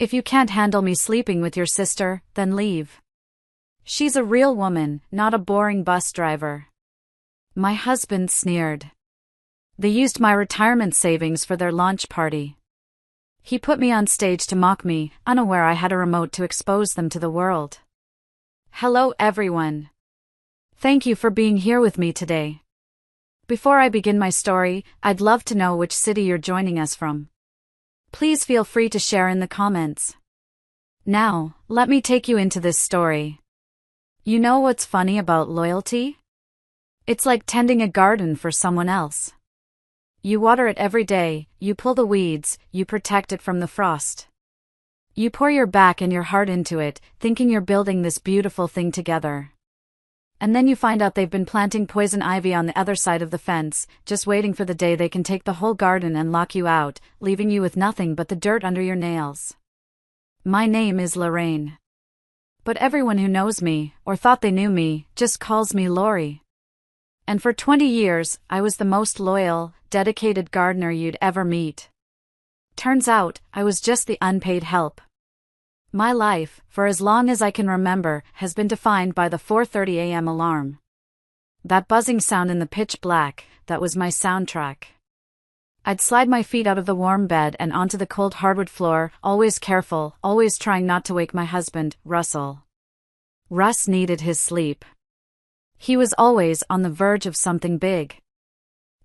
If you can't handle me sleeping with your sister, then leave. She's a real woman, not a boring bus driver. My husband sneered. They used my retirement savings for their launch party. He put me on stage to mock me, unaware I had a remote to expose them to the world. Hello everyone. Thank you for being here with me today. Before I begin my story, I'd love to know which city you're joining us from. Please feel free to share in the comments. Now, let me take you into this story. You know what's funny about loyalty? It's like tending a garden for someone else. You water it every day, you pull the weeds, you protect it from the frost. You pour your back and your heart into it, thinking you're building this beautiful thing together. And then you find out they've been planting poison ivy on the other side of the fence, just waiting for the day they can take the whole garden and lock you out, leaving you with nothing but the dirt under your nails. My name is Lorraine. But everyone who knows me, or thought they knew me, just calls me Lori. And for 20 years, I was the most loyal, dedicated gardener you'd ever meet. Turns out, I was just the unpaid help. My life, for as long as I can remember, has been defined by the 4:30 a.m. alarm. That buzzing sound in the pitch black, that was my soundtrack. I'd slide my feet out of the warm bed and onto the cold hardwood floor, always careful, always trying not to wake my husband, Russell. Russ needed his sleep. He was always on the verge of something big.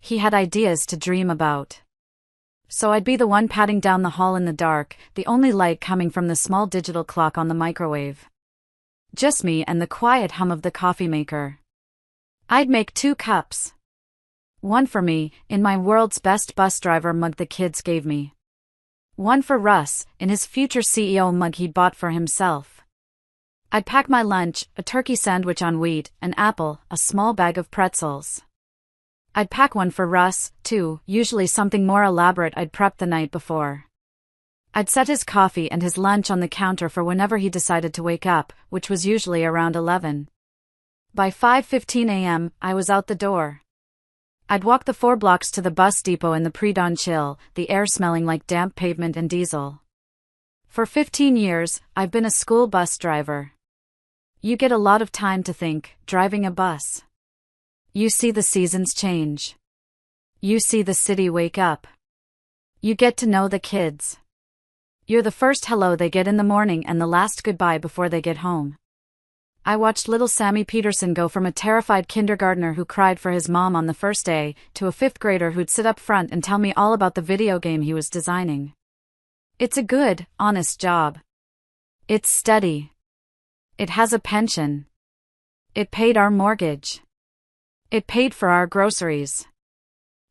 He had ideas to dream about. So I'd be the one patting down the hall in the dark, the only light coming from the small digital clock on the microwave. Just me and the quiet hum of the coffee maker. I'd make 2 cups. One for me, in my world's best bus driver mug the kids gave me. One for Russ, in his future CEO mug he'd bought for himself. I'd pack my lunch, a turkey sandwich on wheat, an apple, a small bag of pretzels. I'd pack one for Russ, too, usually something more elaborate I'd prepped the night before. I'd set his coffee and his lunch on the counter for whenever he decided to wake up, which was usually around 11. By 5:15 a.m., I was out the door. I'd walk the 4 blocks to the bus depot in the pre-dawn chill, the air smelling like damp pavement and diesel. For 15 years, I've been a school bus driver. You get a lot of time to think, driving a bus. You see the seasons change. You see the city wake up. You get to know the kids. You're the first hello they get in the morning and the last goodbye before they get home. I watched little Sammy Peterson go from a terrified kindergartner who cried for his mom on the first day, to a 5th grader who'd sit up front and tell me all about the video game he was designing. It's a good, honest job. It's steady. It has a pension. It paid our mortgage. It paid for our groceries.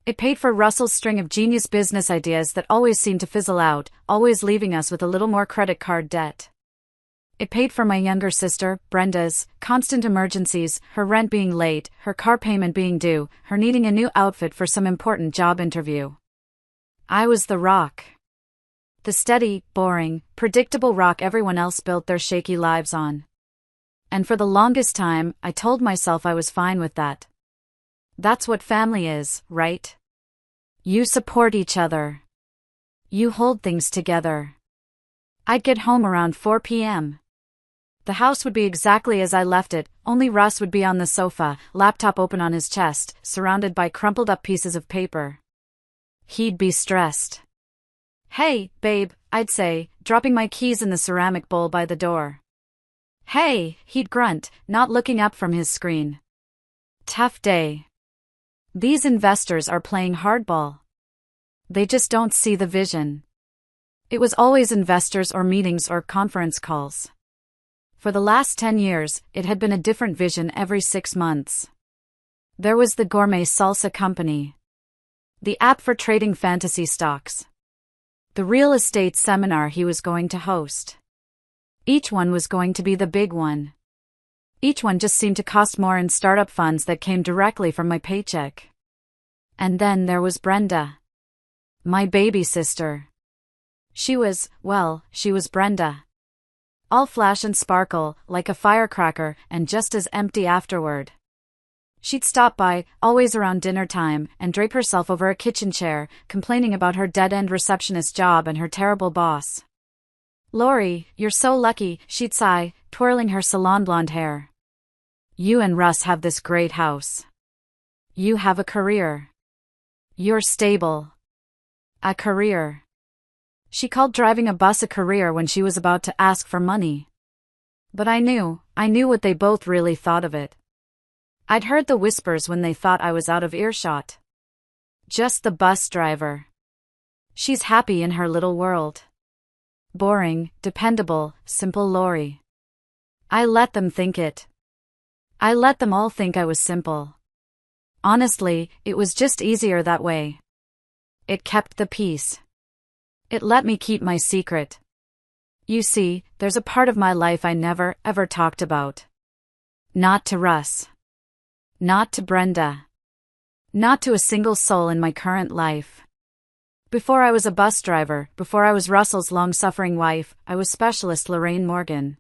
It paid for Russell's string of genius business ideas that always seemed to fizzle out, always leaving us with a little more credit card debt. It paid for my younger sister, Brenda's, constant emergencies, her rent being late, her car payment being due, her needing a new outfit for some important job interview. I was the rock. The steady, boring, predictable rock everyone else built their shaky lives on. And for the longest time, I told myself I was fine with that. That's what family is, right? You support each other. You hold things together. I'd get home around 4 p.m. The house would be exactly as I left it, only Russ would be on the sofa, laptop open on his chest, surrounded by crumpled up pieces of paper. He'd be stressed. "Hey, babe," I'd say, dropping my keys in the ceramic bowl by the door. "Hey," he'd grunt, not looking up from his screen. Tough day. These investors are playing hardball. They just don't see the vision. It was always investors or meetings or conference calls. For the last 10 years, it had been a different vision every 6 months. There was the gourmet salsa company. The app for trading fantasy stocks. The real estate seminar he was going to host. Each one was going to be the big one. Each one just seemed to cost more in startup funds that came directly from my paycheck. And then there was Brenda. My baby sister. She was Brenda. All flash and sparkle, like a firecracker, and just as empty afterward. She'd stop by, always around dinner time, and drape herself over a kitchen chair, complaining about her dead-end receptionist job and her terrible boss. Lori, you're so lucky, she'd sigh, twirling her salon blonde hair. You and Russ have this great house. You have a career. You're stable. A career. She called driving a bus a career when she was about to ask for money. But I knew what they both really thought of it. I'd heard the whispers when they thought I was out of earshot. Just the bus driver. She's happy in her little world. Boring, dependable, simple Lori. I let them think it. I let them all think I was simple. Honestly, it was just easier that way. It kept the peace. It let me keep my secret. You see, there's a part of my life I never, ever talked about. Not to Russ. Not to Brenda. Not to a single soul in my current life. Before I was a bus driver, before I was Russell's long-suffering wife, I was Specialist Lorraine Morgan.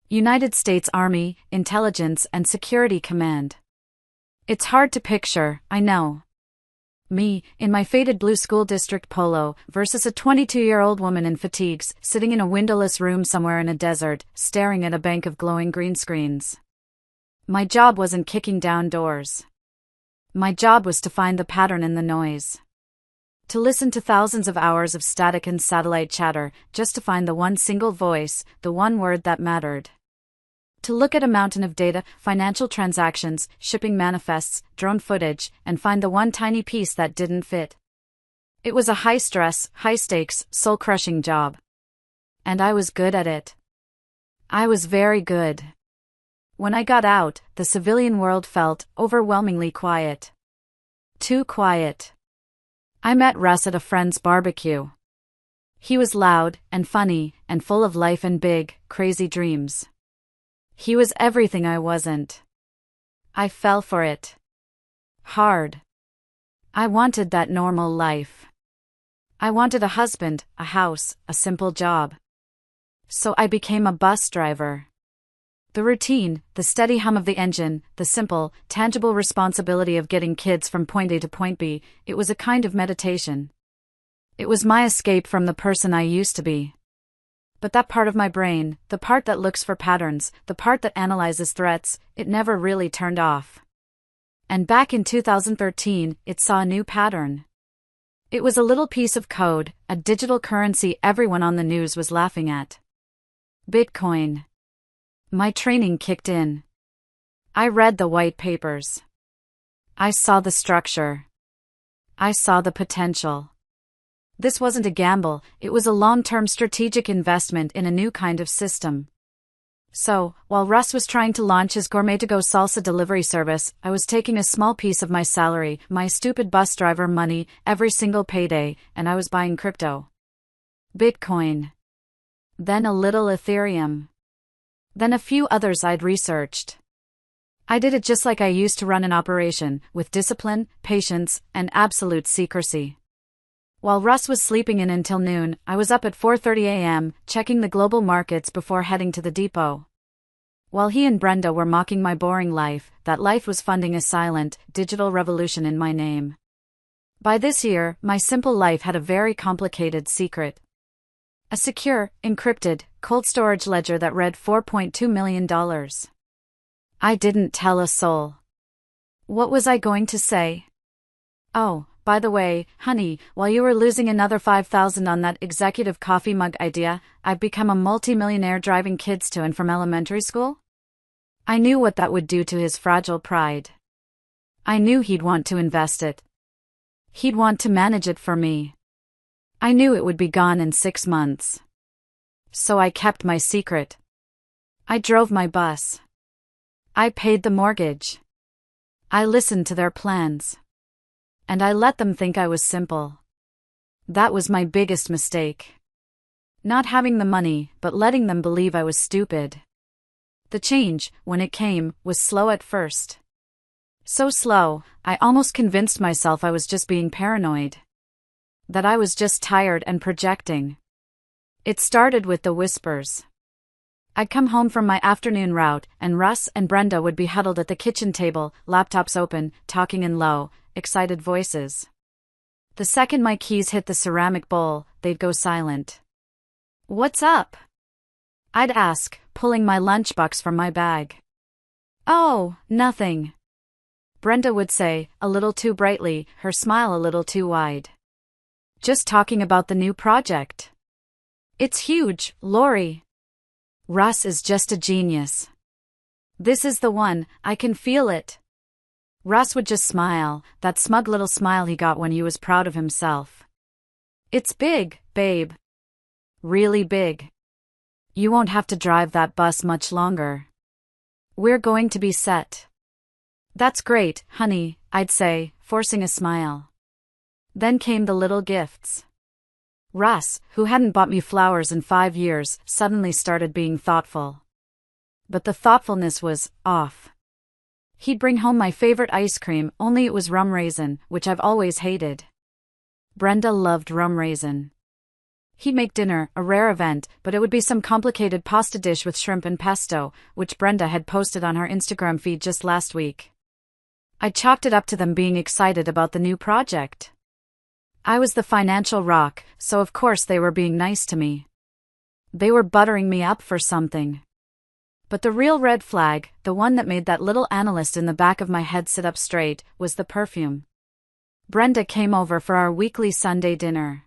United States Army, Intelligence and Security Command. It's hard to picture, I know. Me, in my faded blue school district polo, versus a 22-year-old woman in fatigues, sitting in a windowless room somewhere in a desert, staring at a bank of glowing green screens. My job wasn't kicking down doors. My job was to find the pattern in the noise. To listen to thousands of hours of static and satellite chatter, just to find the one single voice, the one word that mattered. To look at a mountain of data, financial transactions, shipping manifests, drone footage, and find the one tiny piece that didn't fit. It was a high-stress, high-stakes, soul-crushing job. And I was good at it. I was very good. When I got out, the civilian world felt overwhelmingly quiet. Too quiet. I met Russ at a friend's barbecue. He was loud and funny and full of life and big, crazy dreams. He was everything I wasn't. I fell for it. Hard. I wanted that normal life. I wanted a husband, a house, a simple job. So I became a bus driver. The routine, the steady hum of the engine, the simple, tangible responsibility of getting kids from point A to point B, it was a kind of meditation. It was my escape from the person I used to be. But that part of my brain, the part that looks for patterns, the part that analyzes threats, it never really turned off. And back in 2013, it saw a new pattern. It was a little piece of code, a digital currency everyone on the news was laughing at. Bitcoin. My training kicked in. I read the white papers. I saw the structure. I saw the potential. This wasn't a gamble, it was a long-term strategic investment in a new kind of system. So, while Russ was trying to launch his gourmet-to-go salsa delivery service, I was taking a small piece of my salary, my stupid bus driver money, every single payday, and I was buying crypto. Bitcoin. Then a little Ethereum. Then a few others I'd researched. I did it just like I used to run an operation, with discipline, patience, and absolute secrecy. While Russ was sleeping in until noon, I was up at 4:30 a.m., checking the global markets before heading to the depot. While he and Brenda were mocking my boring life, that life was funding a silent, digital revolution in my name. By this year, my simple life had a very complicated secret. A secure, encrypted, cold storage ledger that read $4.2 million. I didn't tell a soul. What was I going to say? Oh, by the way, honey, while you were losing another $5,000 on that executive coffee mug idea, I've become a multi-millionaire driving kids to and from elementary school? I knew what that would do to his fragile pride. I knew he'd want to invest it. He'd want to manage it for me. I knew it would be gone in 6 months. So I kept my secret. I drove my bus. I paid the mortgage. I listened to their plans. And I let them think I was simple. That was my biggest mistake. Not having the money, but letting them believe I was stupid. The change, when it came, was slow at first. So slow, I almost convinced myself I was just being paranoid. That I was just tired and projecting. It started with the whispers. I'd come home from my afternoon route, and Russ and Brenda would be huddled at the kitchen table, laptops open, talking in low, excited voices. The second my keys hit the ceramic bowl, they'd go silent. "What's up?" I'd ask, pulling my lunchbox from my bag. "Oh, nothing," Brenda would say, a little too brightly, her smile a little too wide. "Just talking about the new project. It's huge, Lori. Russ is just a genius. This is the one, I can feel it." Russ would just smile, that smug little smile he got when he was proud of himself. "It's big, babe. Really big. You won't have to drive that bus much longer. We're going to be set." "That's great, honey," I'd say, forcing a smile. Then came the little gifts. Russ, who hadn't bought me flowers in 5 years, suddenly started being thoughtful. But the thoughtfulness was off. He'd bring home my favorite ice cream, only it was rum raisin, which I've always hated. Brenda loved rum raisin. He'd make dinner, a rare event, but it would be some complicated pasta dish with shrimp and pesto, which Brenda had posted on her Instagram feed just last week. I chalked it up to them being excited about the new project. I was the financial rock, so of course they were being nice to me. They were buttering me up for something. But the real red flag, the one that made that little analyst in the back of my head sit up straight, was the perfume. Brenda came over for our weekly Sunday dinner.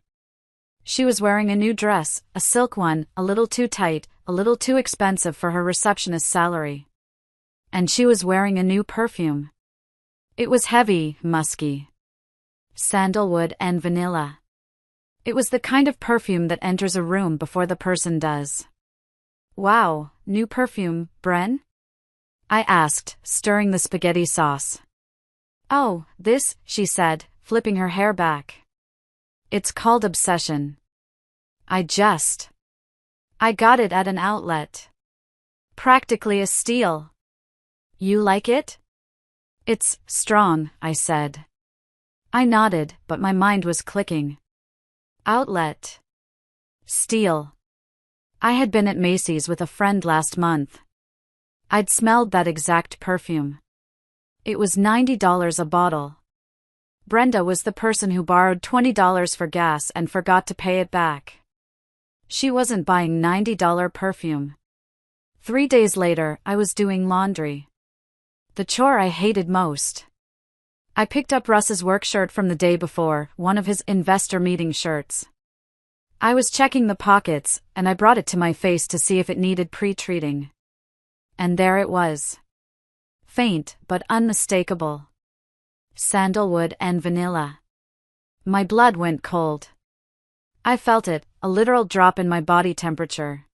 She was wearing a new dress, a silk one, a little too tight, a little too expensive for her receptionist's salary. And she was wearing a new perfume. It was heavy, musky. Sandalwood and vanilla. It was the kind of perfume that enters a room before the person does. "Wow, new perfume, Bren?" I asked, stirring the spaghetti sauce. "Oh, this," she said, flipping her hair back. "It's called Obsession. I got it at an outlet. Practically a steal. You like it?" "It's strong," I said. I nodded, but my mind was clicking. Outlet. Steal. I had been at Macy's with a friend last month. I'd smelled that exact perfume. It was $90 a bottle. Brenda was the person who borrowed $20 for gas and forgot to pay it back. She wasn't buying $90 perfume. 3 days later, I was doing laundry. The chore I hated most. I picked up Russ's work shirt from the day before, one of his investor meeting shirts. I was checking the pockets, and I brought it to my face to see if it needed pre-treating. And there it was. Faint, but unmistakable. Sandalwood and vanilla. My blood went cold. I felt it, a literal drop in my body temperature.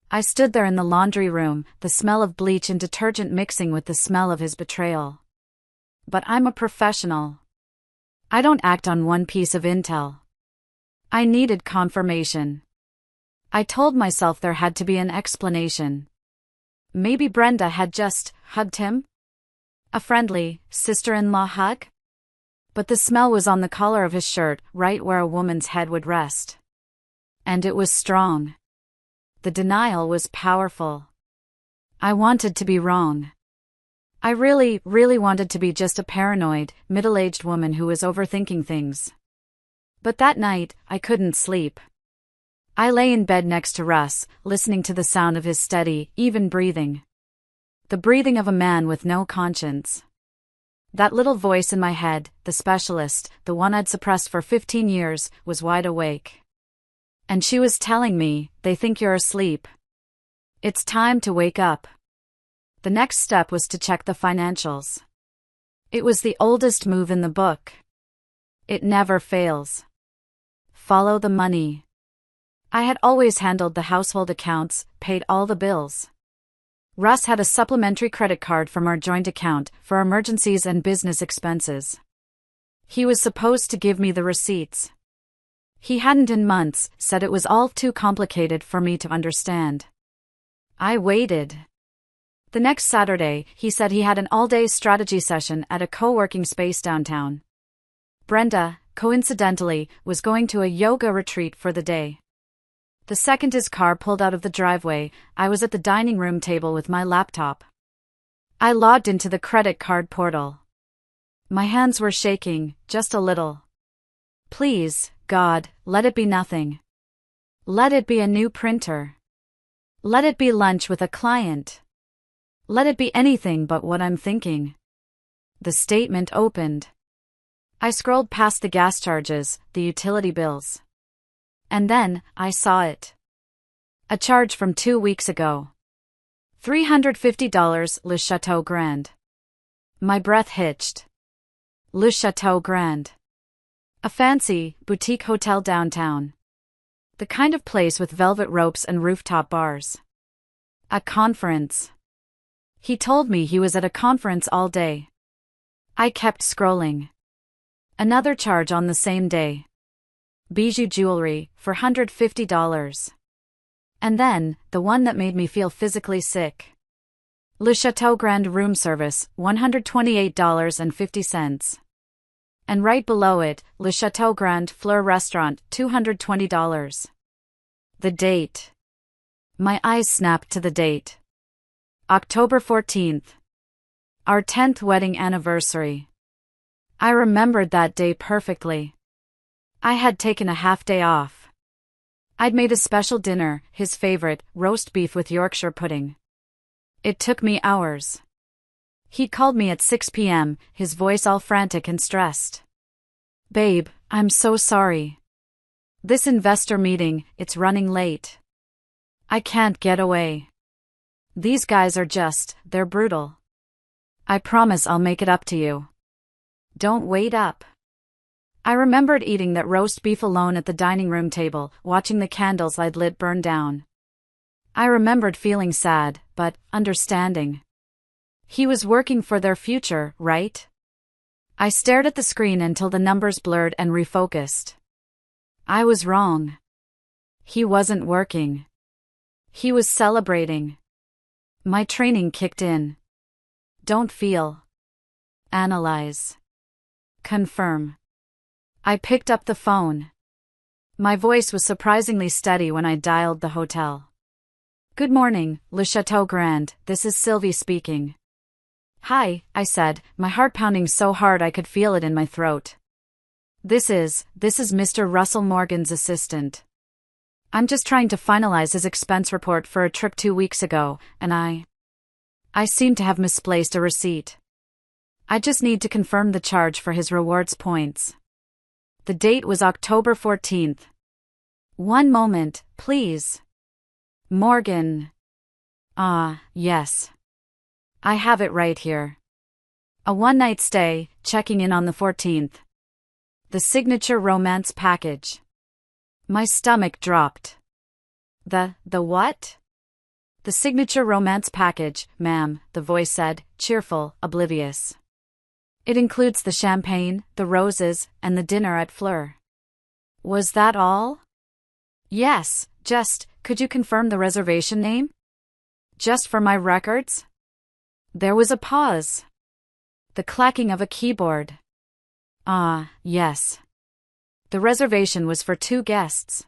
I stood there in the laundry room, the smell of bleach and detergent mixing with the smell of his betrayal. But I'm a professional. I don't act on one piece of intel. I needed confirmation. I told myself there had to be an explanation. Maybe Brenda had just hugged him? A friendly, sister-in-law hug? But the smell was on the collar of his shirt, right where a woman's head would rest. And it was strong. The denial was powerful. I wanted to be wrong. I really wanted to be just a paranoid, middle-aged woman who was overthinking things. But that night, I couldn't sleep. I lay in bed next to Russ, listening to the sound of his steady, even breathing. The breathing of a man with no conscience. That little voice in my head, the specialist, the one I'd suppressed for 15 years, was wide awake. And she was telling me, "They think you're asleep. It's time to wake up." The next step was to check the financials. It was the oldest move in the book. It never fails. Follow the money. I had always handled the household accounts, paid all the bills. Russ had a supplementary credit card from our joint account for emergencies and business expenses. He was supposed to give me the receipts. He hadn't in months, said it was all too complicated for me to understand. I waited. The next Saturday, he said he had an all-day strategy session at a co-working space downtown. Brenda, coincidentally, was going to a yoga retreat for the day. The second his car pulled out of the driveway, I was at the dining room table with my laptop. I logged into the credit card portal. My hands were shaking, just a little. Please, God, let it be nothing. Let it be a new printer. Let it be lunch with a client. Let it be anything but what I'm thinking. The statement opened. I scrolled past the gas charges, the utility bills. And then, I saw it. A charge from 2 weeks ago. $350 Le Chateau Grand. My breath hitched. Le Chateau Grand. A fancy, boutique hotel downtown. The kind of place with velvet ropes and rooftop bars. A conference. He told me he was at a conference all day. I kept scrolling. Another charge on the same day. Bijou jewelry, for $150. And then, the one that made me feel physically sick. Le Chateau Grand room service, $128.50. And right below it, Le Chateau Grand Fleur restaurant, $220. The date. My eyes snapped to the date. October 14th. Our 10th wedding anniversary. I remembered that day perfectly. I had taken a half day off. I'd made a special dinner, his favorite, roast beef with Yorkshire pudding. It took me hours. He called me at 6 p.m., his voice all frantic and stressed. Babe, I'm so sorry. This investor meeting, it's running late. I can't get away. These guys are they're brutal. I promise I'll make it up to you. Don't wait up. I remembered eating that roast beef alone at the dining room table, watching the candles I'd lit burn down. I remembered feeling sad, but understanding. He was working for their future, right? I stared at the screen until the numbers blurred and refocused. I was wrong. He wasn't working. He was celebrating. My training kicked in. Don't feel. Analyze. Confirm. I picked up the phone. My voice was surprisingly steady when I dialed the hotel. Good morning, Le Chateau Grand, this is Sylvie speaking. Hi, I said, my heart pounding so hard I could feel it in my throat. This is Mr. Russell Morgan's assistant. I'm just trying to finalize his expense report for a trip 2 weeks ago, and I seem to have misplaced a receipt. I just need to confirm the charge for his rewards points. The date was October 14th. One moment, please. Morgan. Yes. I have it right here. A one-night stay, checking in on the 14th. The signature romance package. My stomach dropped. The what? The signature romance package, ma'am, the voice said, cheerful, oblivious. It includes the champagne, the roses, and the dinner at Fleur. Was that all? Yes, could you confirm the reservation name? Just for my records? There was a pause. The clacking of a keyboard. Yes. The reservation was for 2 guests.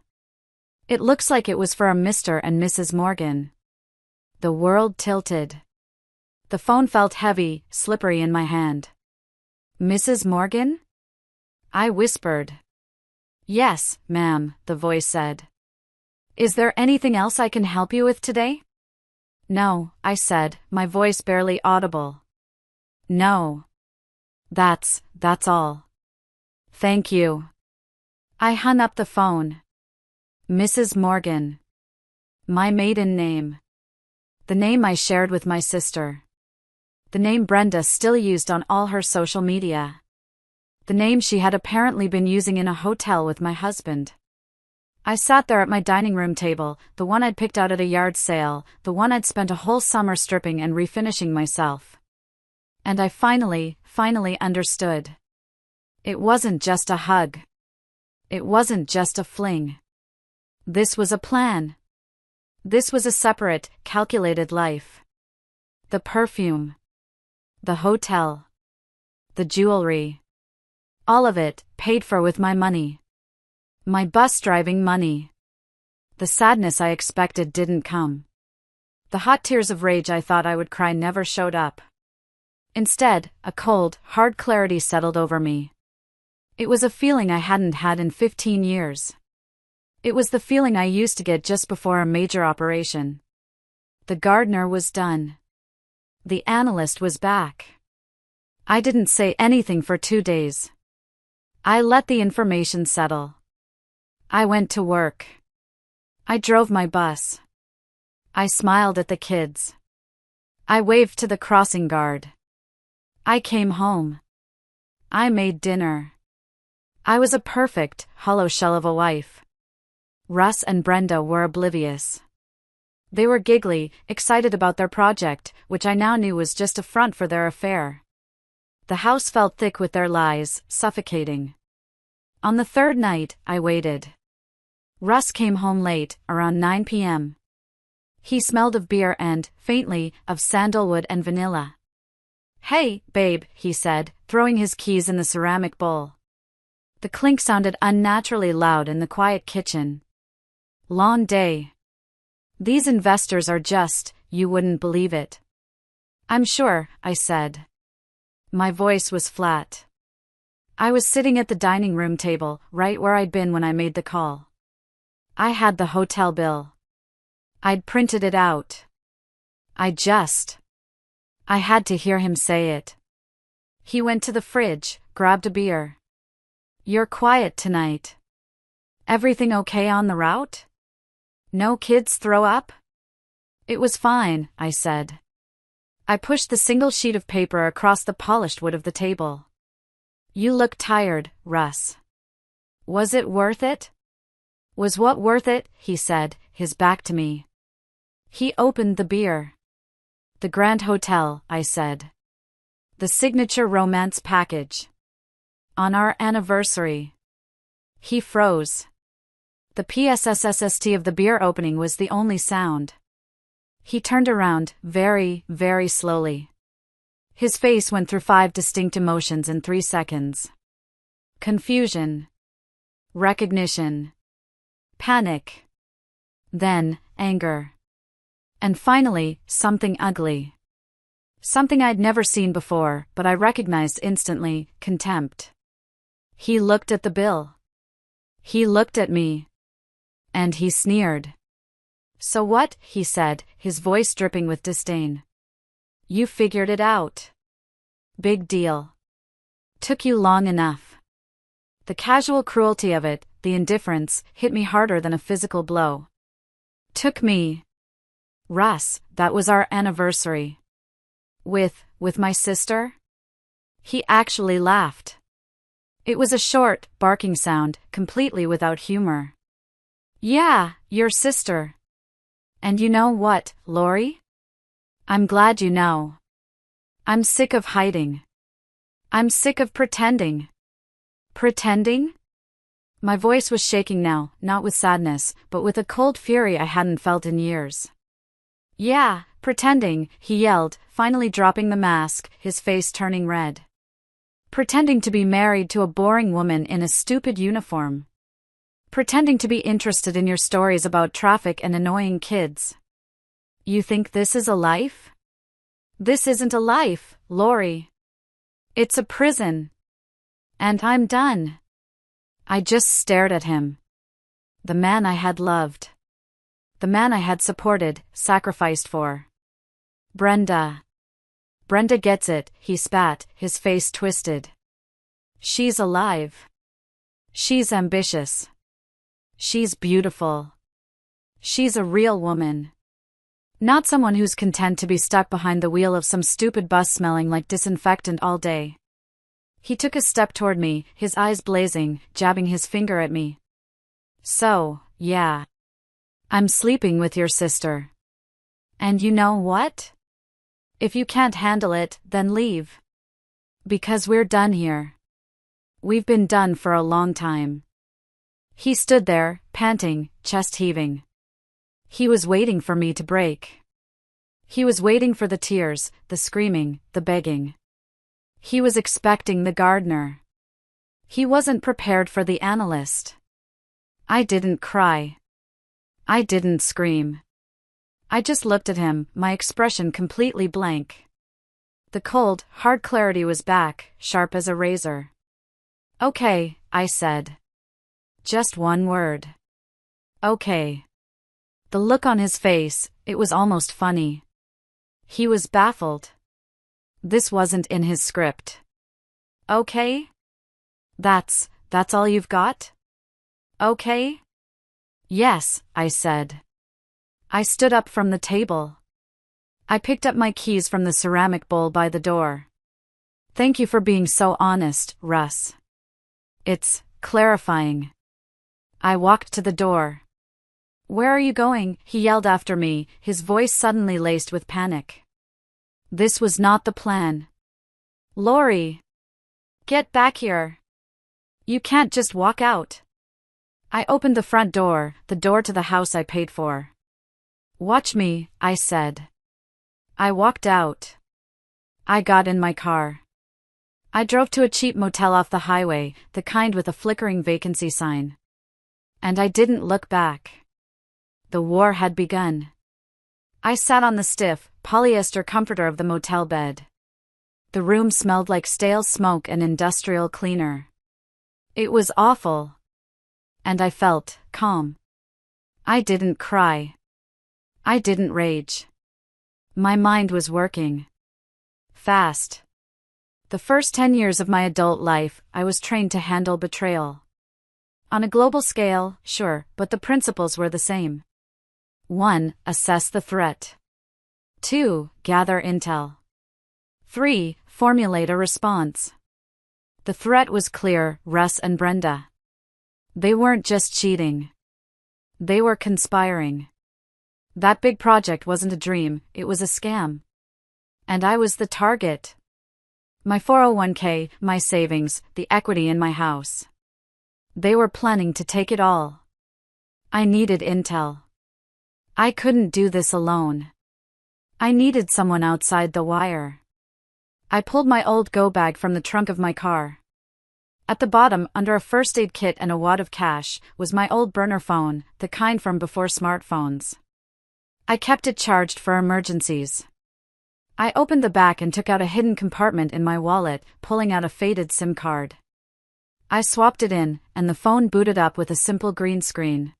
It looks like it was for a Mr. and Mrs. Morgan. The world tilted. The phone felt heavy, slippery in my hand. Mrs. Morgan? I whispered. Yes, ma'am, the voice said. Is there anything else I can help you with today? No, I said, my voice barely audible. No. That's all. Thank you. I hung up the phone. Mrs. Morgan. My maiden name. The name I shared with my sister. The name Brenda still used on all her social media. The name she had apparently been using in a hotel with my husband. I sat there at my dining room table, the one I'd picked out at a yard sale, the one I'd spent a whole summer stripping and refinishing myself. And I finally understood. It wasn't just a hug. It wasn't just a fling. This was a plan. This was a separate, calculated life. The perfume. The hotel. The jewelry. All of it, paid for with my money. My bus driving money. The sadness I expected didn't come. The hot tears of rage I thought I would cry never showed up. Instead, a cold, hard clarity settled over me. It was a feeling I hadn't had in 15 years. It was the feeling I used to get just before a major operation. The gardener was done. The analyst was back. I didn't say anything for 2 days. I let the information settle. I went to work. I drove my bus. I smiled at the kids. I waved to the crossing guard. I came home. I made dinner. I was a perfect, hollow shell of a wife. Russ and Brenda were oblivious. They were giggly, excited about their project, which I now knew was just a front for their affair. The house felt thick with their lies, suffocating. On the third night, I waited. Russ came home late, around 9 p.m. He smelled of beer and, faintly, of sandalwood and vanilla. "Hey, babe," he said, throwing his keys in the ceramic bowl. The clink sounded unnaturally loud in the quiet kitchen. "Long day. These investors are just, you wouldn't believe it." "I'm sure," I said. My voice was flat. I was sitting at the dining room table, right where I'd been when I made the call. I had the hotel bill. I'd printed it out. I had to hear him say it. He went to the fridge, grabbed a beer. "You're quiet tonight. Everything okay on the route? No kids throw up?" "It was fine," I said. I pushed the single sheet of paper across the polished wood of the table. "You look tired, Russ. Was it worth it?" "Was what worth it?" he said, his back to me. He opened the beer. "The Grand Hotel," I said. "The signature romance package. On our anniversary." He froze. The PSSSST of the beer opening was the only sound. He turned around, very, very slowly. His face went through 5 distinct emotions in 3 seconds. Confusion. Recognition. Panic. Then, anger. And finally, something ugly. Something I'd never seen before, but I recognized instantly: contempt. He looked at the bill. He looked at me. And he sneered. "So what?" he said, his voice dripping with disdain. "You figured it out. Big deal. Took you long enough." The casual cruelty of it, the indifference, hit me harder than a physical blow. "Took me. Russ, that was our anniversary. With my sister?" He actually laughed. It was a short, barking sound, completely without humor. "Yeah, your sister. And you know what, Lori? I'm glad you know. I'm sick of hiding. I'm sick of pretending." "Pretending?" My voice was shaking now, not with sadness, but with a cold fury I hadn't felt in years. "Yeah, pretending," he yelled, finally dropping the mask, his face turning red. "Pretending to be married to a boring woman in a stupid uniform. Pretending to be interested in your stories about traffic and annoying kids. You think this is a life? This isn't a life, Lori. It's a prison. And I'm done." I just stared at him. The man I had loved. The man I had supported, sacrificed for. Brenda. "Brenda gets it," he spat, his face twisted. "She's alive. She's ambitious. She's beautiful. She's a real woman. Not someone who's content to be stuck behind the wheel of some stupid bus smelling like disinfectant all day." He took a step toward me, his eyes blazing, jabbing his finger at me. "So, yeah. I'm sleeping with your sister. And you know what? If you can't handle it, then leave. Because we're done here. We've been done for a long time." He stood there, panting, chest heaving. He was waiting for me to break. He was waiting for the tears, the screaming, the begging. He was expecting the gardener. He wasn't prepared for the analyst. I didn't cry. I didn't scream. I just looked at him, my expression completely blank. The cold, hard clarity was back, sharp as a razor. "Okay," I said. "Just one word. Okay. The look on his face, it was almost funny. He was baffled. This wasn't in his script. Okay? That's all you've got? Okay? Yes, I said. I stood up from the table. I picked up my keys from the ceramic bowl by the door. Thank you for being so honest, Russ. It's clarifying. I walked to the door. Where are you going? He yelled after me, his voice suddenly laced with panic. This was not the plan. Lori! Get back here. You can't just walk out. I opened the front door, the door to the house I paid for. Watch me, I said. I walked out. I got in my car. I drove to a cheap motel off the highway, the kind with a flickering vacancy sign. And I didn't look back. The war had begun. I sat on the stiff, polyester comforter of the motel bed. The room smelled like stale smoke and industrial cleaner. It was awful. And I felt calm. I didn't cry. I didn't rage. My mind was working. Fast. The first 10 years of my adult life, I was trained to handle betrayal. On a global scale, sure, but the principles were the same. 1. Assess the threat. 2. Gather intel. 3. Formulate a response. The threat was clear, Russ and Brenda. They weren't just cheating. They were conspiring. That big project wasn't a dream, it was a scam. And I was the target. My 401k, my savings, the equity in my house. They were planning to take it all. I needed intel. I couldn't do this alone. I needed someone outside the wire. I pulled my old go bag from the trunk of my car. At the bottom, under a first aid kit and a wad of cash, was my old burner phone, the kind from before smartphones. I kept it charged for emergencies. I opened the back and took out a hidden compartment in my wallet, pulling out a faded SIM card. I swapped it in, and the phone booted up with a simple green screen.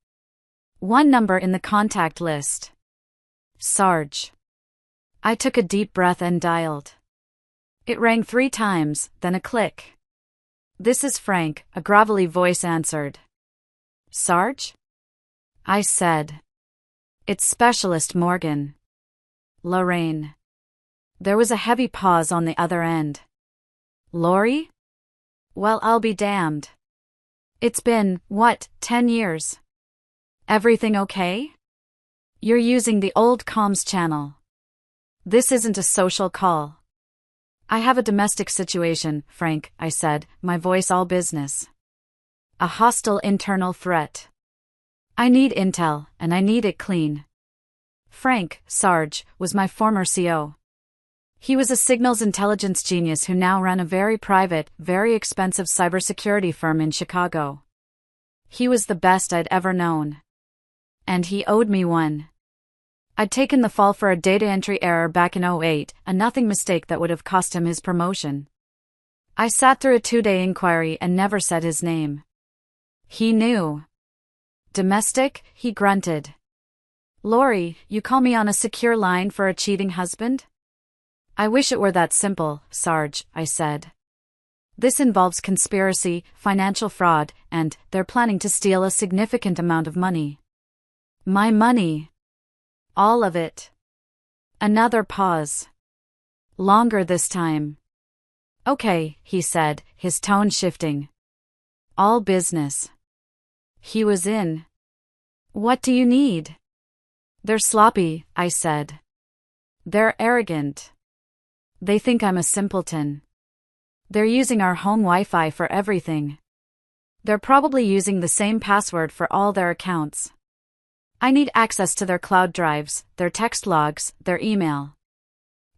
One number in the contact list. Sarge. I took a deep breath and dialed. It rang 3 times, then a click. This is Frank, a gravelly voice answered. Sarge? I said. It's Specialist Morgan. Lorraine. There was a heavy pause on the other end. Lori? Well, I'll be damned. It's been, 10 years? Everything okay? You're using the old comms channel. This isn't a social call. I have a domestic situation, Frank, I said, my voice all business. A hostile internal threat. I need intel, and I need it clean. Frank, Sarge, was my former CO. He was a signals intelligence genius who now ran a very private, very expensive cybersecurity firm in Chicago. He was the best I'd ever known. And he owed me one. I'd taken the fall for a data entry error back in '08, a nothing mistake that would have cost him his promotion. I sat through a 2-day inquiry and never said his name. He knew. Domestic, he grunted. Lori, you call me on a secure line for a cheating husband? I wish it were that simple, Sarge, I said. This involves conspiracy, financial fraud, and they're planning to steal a significant amount of money. My money. All of it. Another pause. Longer this time. Okay, he said, his tone shifting. All business. He was in. What do you need? They're sloppy, I said. They're arrogant. They think I'm a simpleton. They're using our home Wi-Fi for everything. They're probably using the same password for all their accounts. I need access to their cloud drives, their text logs, their email.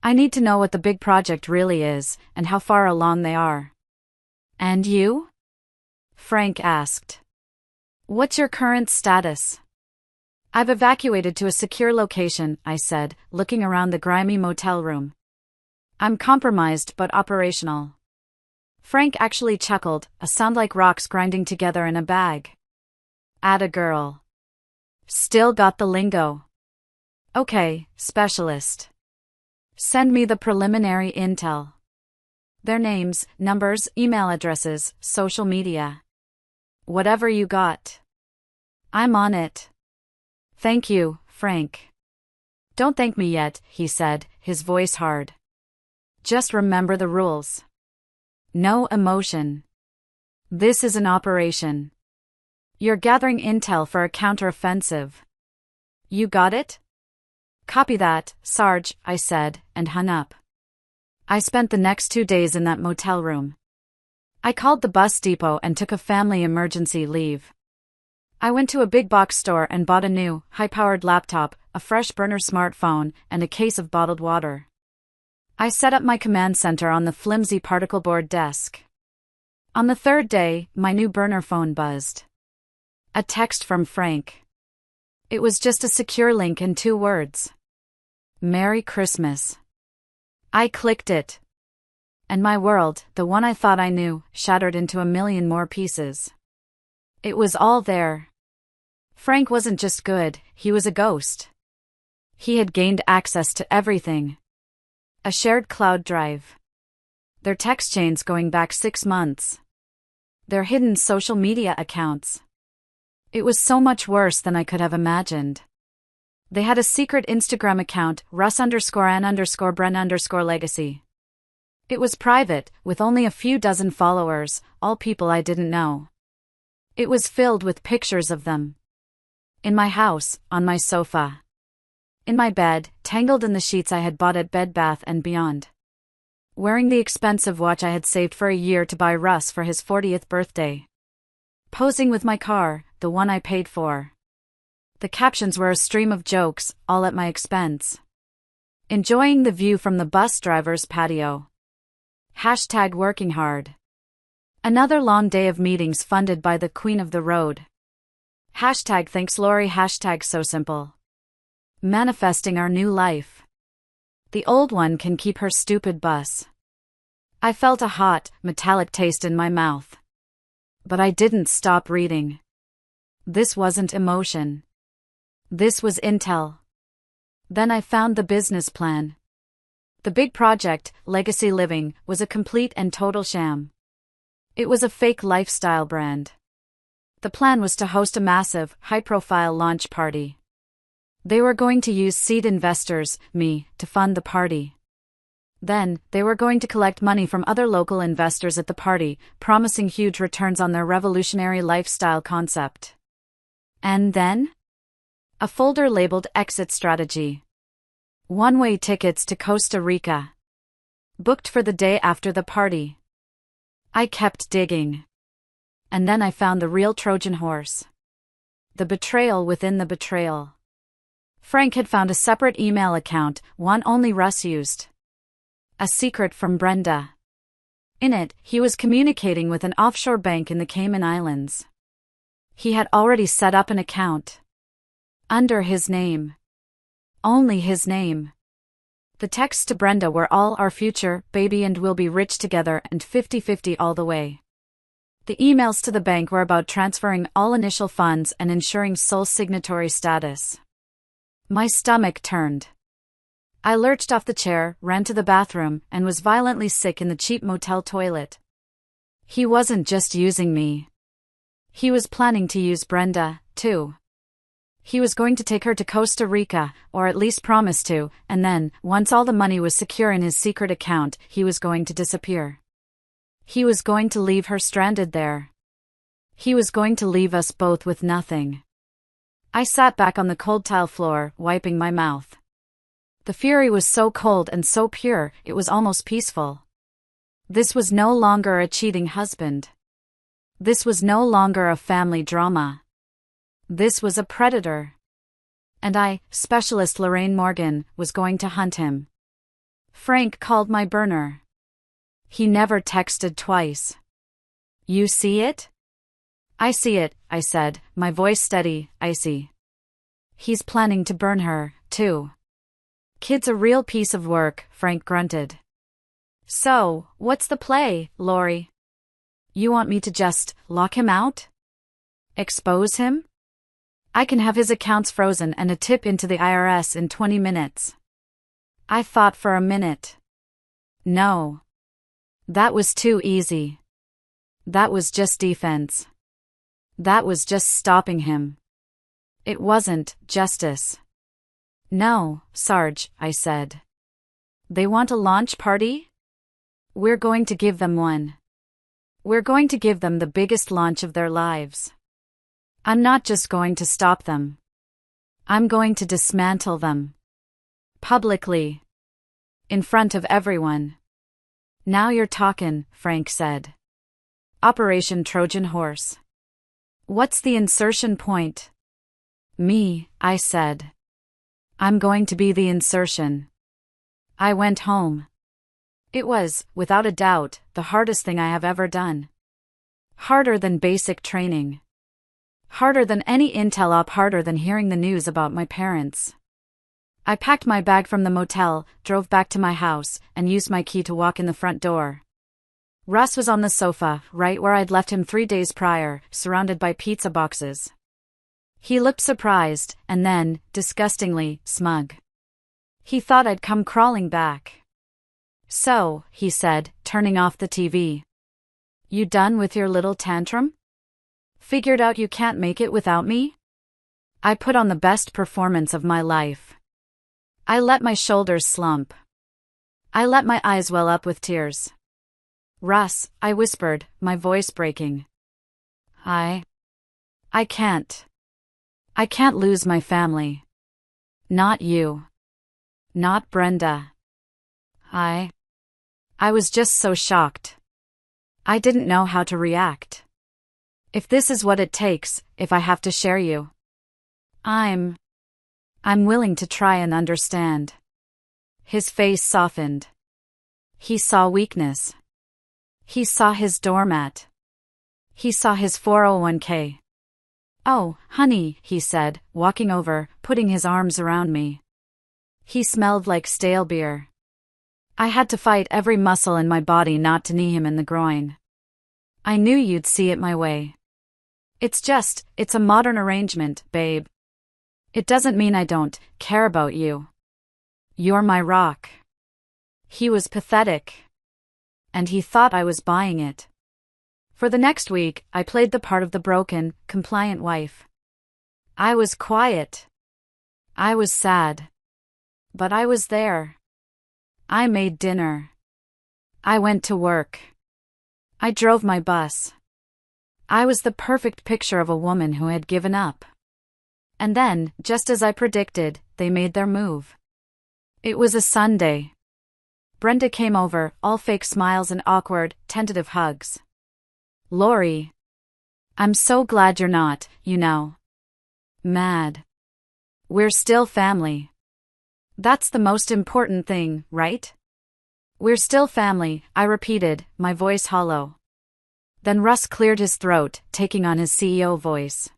I need to know what the big project really is, and how far along they are. And you? Frank asked. What's your current status? I've evacuated to a secure location, I said, looking around the grimy motel room. I'm compromised but operational. Frank actually chuckled, a sound like rocks grinding together in a bag. Atta girl. Still got the lingo. Okay, specialist. Send me the preliminary intel. Their names, numbers, email addresses, social media. Whatever you got. I'm on it. Thank you, Frank. Don't thank me yet, he said, his voice hard. Just remember the rules. No emotion. This is an operation. You're gathering intel for a counteroffensive. You got it? Copy that, Sarge, I said, and hung up. I spent the next 2 days in that motel room. I called the bus depot and took a family emergency leave. I went to a big box store and bought a new, high-powered laptop, a fresh burner smartphone, and a case of bottled water. I set up my command center on the flimsy particle board desk. On the 3rd day, my new burner phone buzzed. A text from Frank. It was just a secure link and 2 words. Merry Christmas. I clicked it. And my world, the one I thought I knew, shattered into a million more pieces. It was all there. Frank wasn't just good, he was a ghost. He had gained access to everything. A shared cloud drive. Their text chains going back 6 months. Their hidden social media accounts. It was so much worse than I could have imagined. They had a secret Instagram account, Russ_N_Bren_Legacy. It was private, with only a few dozen followers, all people I didn't know. It was filled with pictures of them. In my house, on my sofa. In my bed, tangled in the sheets I had bought at Bed Bath & Beyond. Wearing the expensive watch I had saved for a year to buy Russ for his 40th birthday. Posing with my car, the one I paid for. The captions were a stream of jokes, all at my expense. Enjoying the view from the bus driver's patio. #working hard. Another long day of meetings funded by the Queen of the Road. #thanks Lori. #so simple. Manifesting our new life. The old one can keep her stupid bus. I felt a hot, metallic taste in my mouth. But I didn't stop reading. This wasn't emotion. This was intel. Then I found the business plan. The big project, Legacy Living, was a complete and total sham. It was a fake lifestyle brand. The plan was to host a massive, high-profile launch party. They were going to use seed investors, me, to fund the party. Then, they were going to collect money from other local investors at the party, promising huge returns on their revolutionary lifestyle concept. And then? A folder labeled Exit Strategy. One-way tickets to Costa Rica. Booked for the day after the party. I kept digging. And then I found the real Trojan horse. The betrayal within the betrayal. Frank had found a separate email account, one only Russ used. A secret from Brenda. In it, he was communicating with an offshore bank in the Cayman Islands. He had already set up an account. Under his name. Only his name. The texts to Brenda were all our future, baby, and we'll be rich together and 50-50 all the way. The emails to the bank were about transferring all initial funds and ensuring sole signatory status. My stomach turned. I lurched off the chair, ran to the bathroom, and was violently sick in the cheap motel toilet. He wasn't just using me. He was planning to use Brenda, too. He was going to take her to Costa Rica, or at least promise to, and then, once all the money was secure in his secret account, he was going to disappear. He was going to leave her stranded there. He was going to leave us both with nothing. I sat back on the cold tile floor, wiping my mouth. The fury was so cold and so pure, it was almost peaceful. This was no longer a cheating husband. This was no longer a family drama. This was a predator. And I, Specialist Lorraine Morgan, was going to hunt him. Frank called my burner. He never texted twice. You see it? I see it, I said, my voice steady, icy. He's planning to burn her, too. Kid's a real piece of work, Frank grunted. So, what's the play, Lori? You want me to just lock him out? Expose him? I can have his accounts frozen and a tip into the IRS in 20 minutes. I thought for a minute. No. That was too easy. That was just defense. That was just stopping him. It wasn't justice. No, Sarge, I said. They want a launch party? We're going to give them one. We're going to give them the biggest launch of their lives. I'm not just going to stop them. I'm going to dismantle them. Publicly. In front of everyone. Now you're talkin', Frank said. Operation Trojan Horse. What's the insertion point? Me, I said. I'm going to be the insertion. I went home. It was, without a doubt, the hardest thing I have ever done. Harder than basic training. Harder than any intel op, harder than hearing the news about my parents. I packed my bag from the motel, drove back to my house, and used my key to walk in the front door. Russ was on the sofa, right where I'd left him 3 days prior, surrounded by pizza boxes. He looked surprised, and then, disgustingly, smug. He thought I'd come crawling back. So, he said, turning off the TV. You done with your little tantrum? Figured out you can't make it without me? I put on the best performance of my life. I let my shoulders slump. I let my eyes well up with tears. Russ, I whispered, my voice breaking. I can't. I can't lose my family. Not you. Not Brenda. I was just so shocked. I didn't know how to react. If this is what it takes, if I have to share you. I'm willing to try and understand. His face softened. He saw weakness. He saw his doormat. He saw his 401k. Oh, honey, he said, walking over, putting his arms around me. He smelled like stale beer. I had to fight every muscle in my body not to knee him in the groin. I knew you'd see it my way. It's a modern arrangement, babe. It doesn't mean I don't care about you. You're my rock. He was pathetic. And he thought I was buying it. For the next week, I played the part of the broken, compliant wife. I was quiet. I was sad. But I was there. I made dinner. I went to work. I drove my bus. I was the perfect picture of a woman who had given up. And then, just as I predicted, they made their move. It was a Sunday. Brenda came over, all fake smiles and awkward, tentative hugs. Lori. I'm so glad you're not, mad. We're still family. That's the most important thing, right? We're still family, I repeated, my voice hollow. Then Russ cleared his throat, taking on his CEO voice.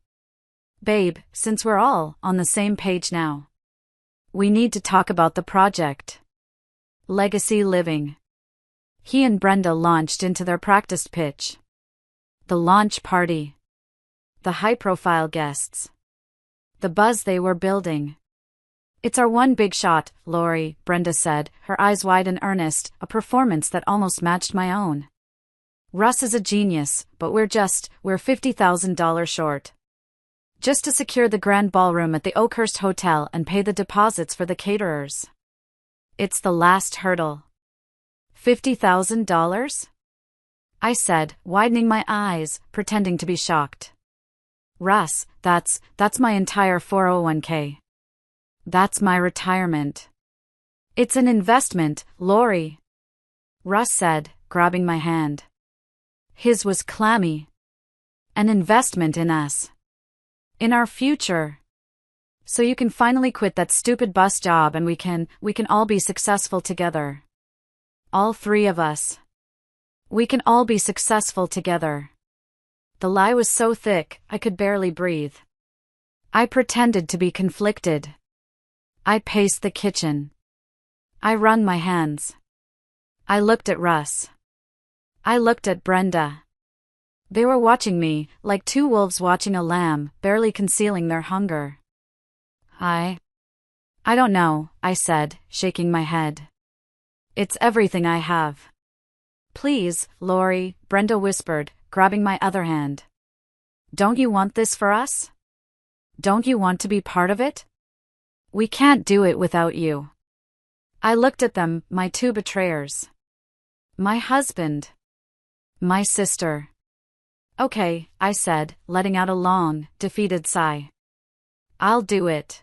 Babe, since we're all on the same page now, we need to talk about the project. Legacy Living. He and Brenda launched into their practice pitch. The launch party. The high-profile guests. The buzz they were building. It's our one big shot, Lori, Brenda said, her eyes wide and earnest, a performance that almost matched my own. Russ is a genius, but we're $50,000 short. Just to secure the grand ballroom at the Oakhurst Hotel and pay the deposits for the caterers. It's the last hurdle. $50,000? I said, widening my eyes, pretending to be shocked. Russ, that's my entire 401k. That's my retirement. It's an investment, Lori. Russ said, grabbing my hand. His was clammy. An investment in us. In our future. So you can finally quit that stupid bus job and we can all be successful together. All three of us. We can all be successful together. The lie was so thick, I could barely breathe. I pretended to be conflicted. I paced the kitchen. I wrung my hands. I looked at Russ. I looked at Brenda. They were watching me, like two wolves watching a lamb, barely concealing their hunger. I don't know, I said, shaking my head. It's everything I have. Please, Lori, Brenda whispered, grabbing my other hand. Don't you want this for us? Don't you want to be part of it? We can't do it without you. I looked at them, my two betrayers. My husband. My sister. Okay, I said, letting out a long, defeated sigh. I'll do it.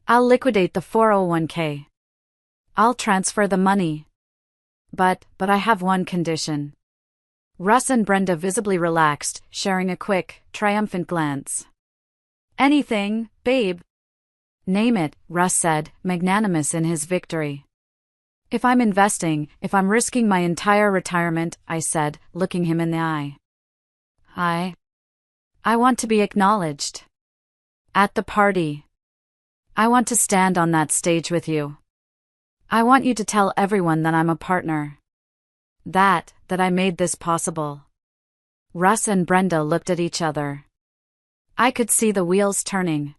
I'll liquidate the 401k. I'll transfer the money. But I have one condition. Russ and Brenda visibly relaxed, sharing a quick, triumphant glance. Anything, babe. Name it, Russ said, magnanimous in his victory. If I'm investing, if I'm risking my entire retirement, I said, looking him in the eye. I want to be acknowledged. At the party. I want to stand on that stage with you. I want you to tell everyone that I'm a partner. That I made this possible. Russ and Brenda looked at each other. I could see the wheels turning.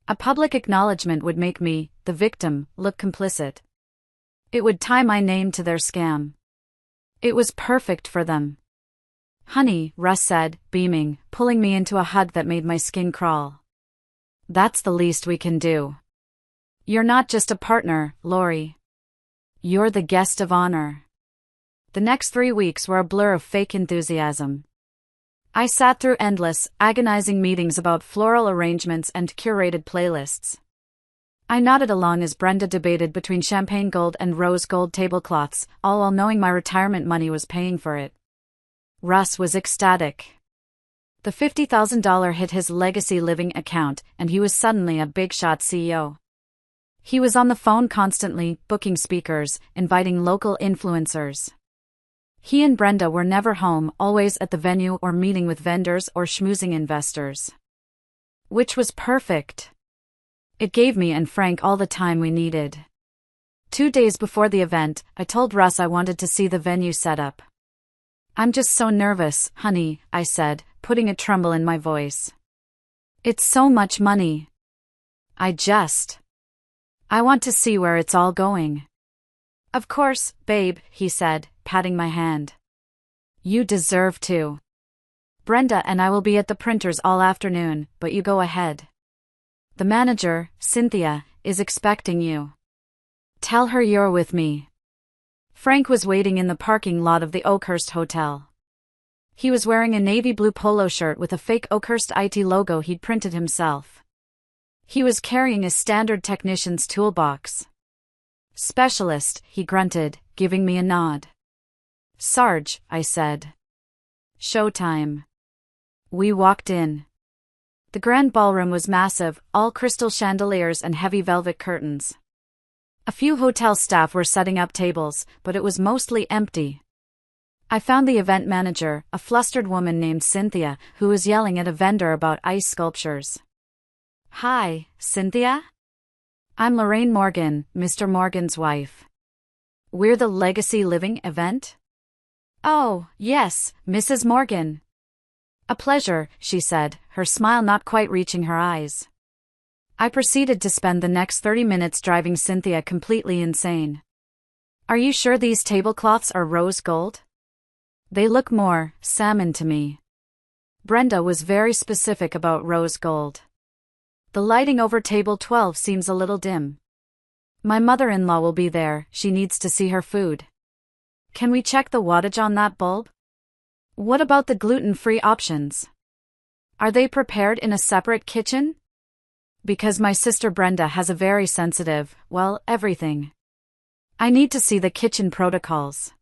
A public acknowledgement would make me, the victim, look complicit. It would tie my name to their scam. It was perfect for them. Honey, Russ said, beaming, pulling me into a hug that made my skin crawl. That's the least we can do. You're not just a partner, Lori. You're the guest of honor. The next 3 weeks were a blur of fake enthusiasm. I sat through endless, agonizing meetings about floral arrangements and curated playlists. I nodded along as Brenda debated between champagne gold and rose gold tablecloths, all while knowing my retirement money was paying for it. Russ was ecstatic. The $50,000 hit his legacy living account, and he was suddenly a big-shot CEO. He was on the phone constantly, booking speakers, inviting local influencers. He and Brenda were never home, always at the venue or meeting with vendors or schmoozing investors. Which was perfect. It gave me and Frank all the time we needed. 2 days before the event, I told Russ I wanted to see the venue set up. I'm just so nervous, honey, I said, putting a tremble in my voice. It's so much money. I want to see where it's all going. Of course, babe, he said, patting my hand. You deserve to. Brenda and I will be at the printers all afternoon, but you go ahead. The manager, Cynthia, is expecting you. Tell her you're with me. Frank was waiting in the parking lot of the Oakhurst Hotel. He was wearing a navy blue polo shirt with a fake Oakhurst IT logo he'd printed himself. He was carrying a standard technician's toolbox. Specialist, he grunted, giving me a nod. Sarge, I said. Showtime. We walked in. The grand ballroom was massive, all crystal chandeliers and heavy velvet curtains. A few hotel staff were setting up tables, but it was mostly empty. I found the event manager, a flustered woman named Cynthia, who was yelling at a vendor about ice sculptures. Hi, Cynthia? I'm Lorraine Morgan, Mr. Morgan's wife. We're the Legacy Living event? Oh, yes, Mrs. Morgan. A pleasure, she said, her smile not quite reaching her eyes. I proceeded to spend the next 30 minutes driving Cynthia completely insane. Are you sure these tablecloths are rose gold? They look more salmon to me. Brenda was very specific about rose gold. The lighting over table 12 seems a little dim. My mother-in-law will be there, she needs to see her food. Can we check the wattage on that bulb? What about the gluten-free options? Are they prepared in a separate kitchen? Because my sister Brenda has a very sensitive, well, everything. I need to see the kitchen protocols.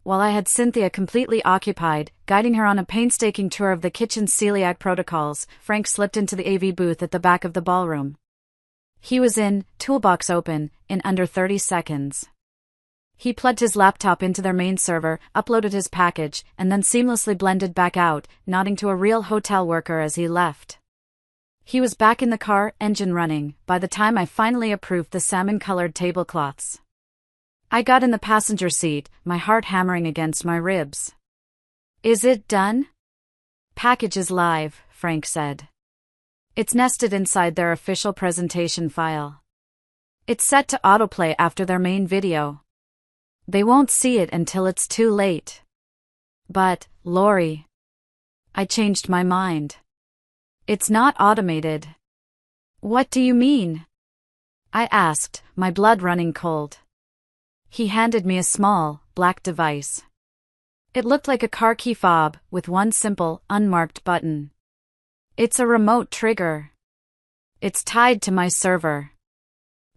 While I had Cynthia completely occupied, guiding her on a painstaking tour of the kitchen's celiac protocols, Frank slipped into the AV booth at the back of the ballroom. He was in, toolbox open, in under 30 seconds. He plugged his laptop into their main server, uploaded his package, and then seamlessly blended back out, nodding to a real hotel worker as he left. He was back in the car, engine running, by the time I finally approved the salmon-colored tablecloths. I got in the passenger seat, my heart hammering against my ribs. Is it done? Package is live, Frank said. It's nested inside their official presentation file. It's set to autoplay after their main video. They won't see it until it's too late. But, Lori. I changed my mind. It's not automated. What do you mean? I asked, my blood running cold. He handed me a small, black device. It looked like a car key fob, with one simple, unmarked button. It's a remote trigger. It's tied to my server.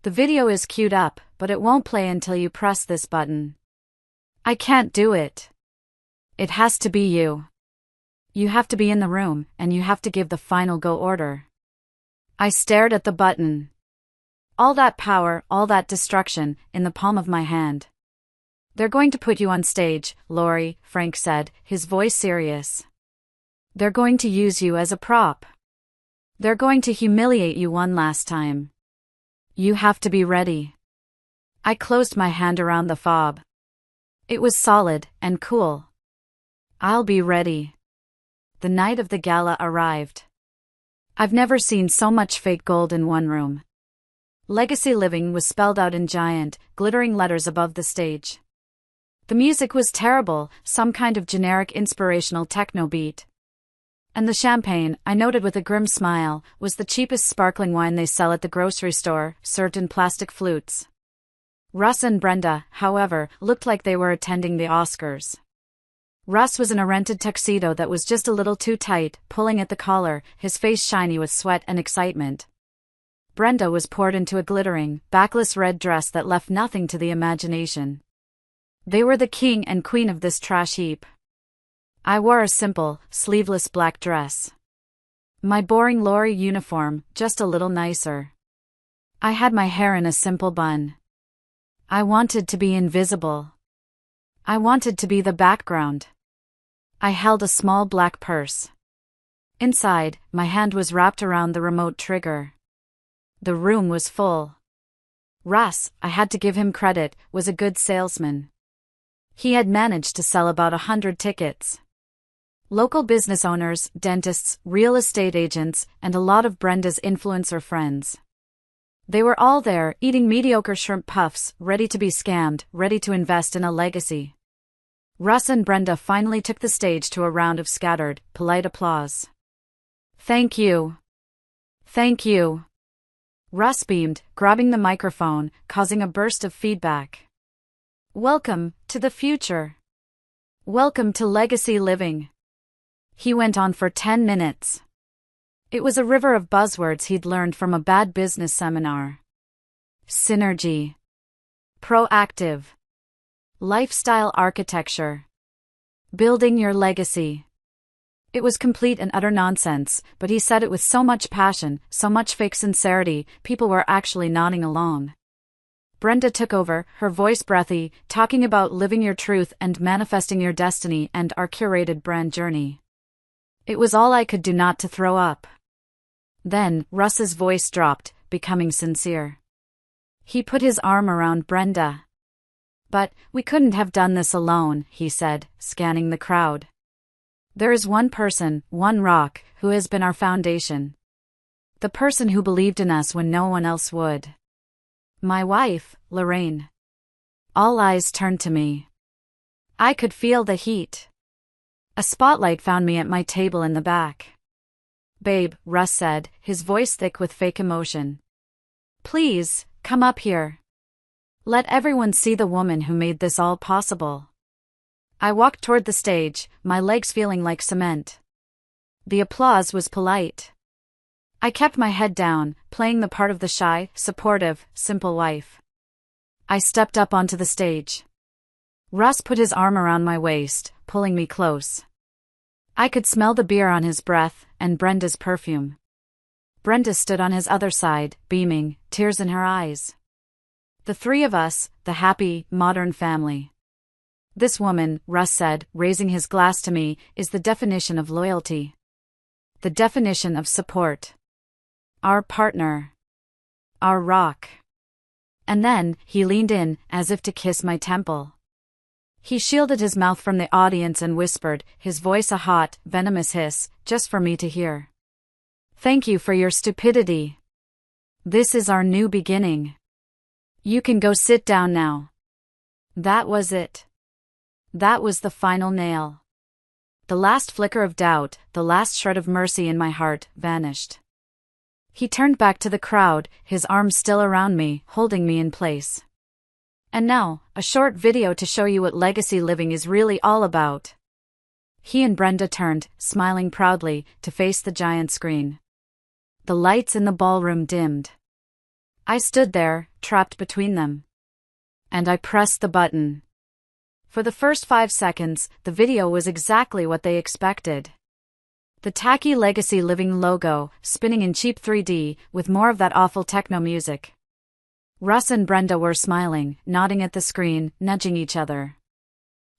The video is queued up, but it won't play until you press this button. I can't do it. It has to be you. You have to be in the room, and you have to give the final go order. I stared at the button. All that power, all that destruction, in the palm of my hand. They're going to put you on stage, Lori, Frank said, his voice serious. They're going to use you as a prop. They're going to humiliate you one last time. You have to be ready. I closed my hand around the fob. It was solid and cool. I'll be ready. The night of the gala arrived. I've never seen so much fake gold in one room. Legacy Living was spelled out in giant, glittering letters above the stage. The music was terrible, some kind of generic inspirational techno beat. And the champagne, I noted with a grim smile, was the cheapest sparkling wine they sell at the grocery store, served in plastic flutes. Russ and Brenda, however, looked like they were attending the Oscars. Russ was in a rented tuxedo that was just a little too tight, pulling at the collar, his face shiny with sweat and excitement. Brenda was poured into a glittering, backless red dress that left nothing to the imagination. They were the king and queen of this trash heap. I wore a simple, sleeveless black dress. My boring Lori uniform, just a little nicer. I had my hair in a simple bun. I wanted to be invisible. I wanted to be the background. I held a small black purse. Inside, my hand was wrapped around the remote trigger. The room was full. Russ, I had to give him credit, was a good salesman. He had managed to sell about 100 tickets. Local business owners, dentists, real estate agents, and a lot of Brenda's influencer friends. They were all there, eating mediocre shrimp puffs, ready to be scammed, ready to invest in a legacy. Russ and Brenda finally took the stage to a round of scattered, polite applause. Thank you. Thank you. Russ beamed, grabbing the microphone, causing a burst of feedback. Welcome to the future. Welcome to Legacy Living. He went on for 10 minutes. It was a river of buzzwords he'd learned from a bad business seminar. Synergy. Proactive. Lifestyle architecture. Building your legacy. It was complete and utter nonsense, but he said it with so much passion, so much fake sincerity, people were actually nodding along. Brenda took over, her voice breathy, talking about living your truth and manifesting your destiny and our curated brand journey. It was all I could do not to throw up. Then, Russ's voice dropped, becoming sincere. He put his arm around Brenda. But, we couldn't have done this alone, he said, scanning the crowd. There is one person, one rock, who has been our foundation. The person who believed in us when no one else would. My wife, Lorraine. All eyes turned to me. I could feel the heat. A spotlight found me at my table in the back. Babe, Russ said, his voice thick with fake emotion. Please, come up here. Let everyone see the woman who made this all possible. I walked toward the stage, my legs feeling like cement. The applause was polite. I kept my head down, playing the part of the shy, supportive, simple wife. I stepped up onto the stage. Russ put his arm around my waist, pulling me close. I could smell the beer on his breath, and Brenda's perfume. Brenda stood on his other side, beaming, tears in her eyes. The three of us, the happy, modern family. This woman, Russ said, raising his glass to me, is the definition of loyalty. The definition of support. Our partner. Our rock. And then, he leaned in, as if to kiss my temple. He shielded his mouth from the audience and whispered, his voice a hot, venomous hiss, just for me to hear. Thank you for your stupidity. This is our new beginning. You can go sit down now. That was it. That was the final nail. The last flicker of doubt, the last shred of mercy in my heart, vanished. He turned back to the crowd, his arms still around me, holding me in place. And now, a short video to show you what legacy living is really all about. He and Brenda turned, smiling proudly, to face the giant screen. The lights in the ballroom dimmed. I stood there, trapped between them. And I pressed the button. For the first 5 seconds, the video was exactly what they expected. The tacky Legacy Living logo, spinning in cheap 3D, with more of that awful techno music. Russ and Brenda were smiling, nodding at the screen, nudging each other.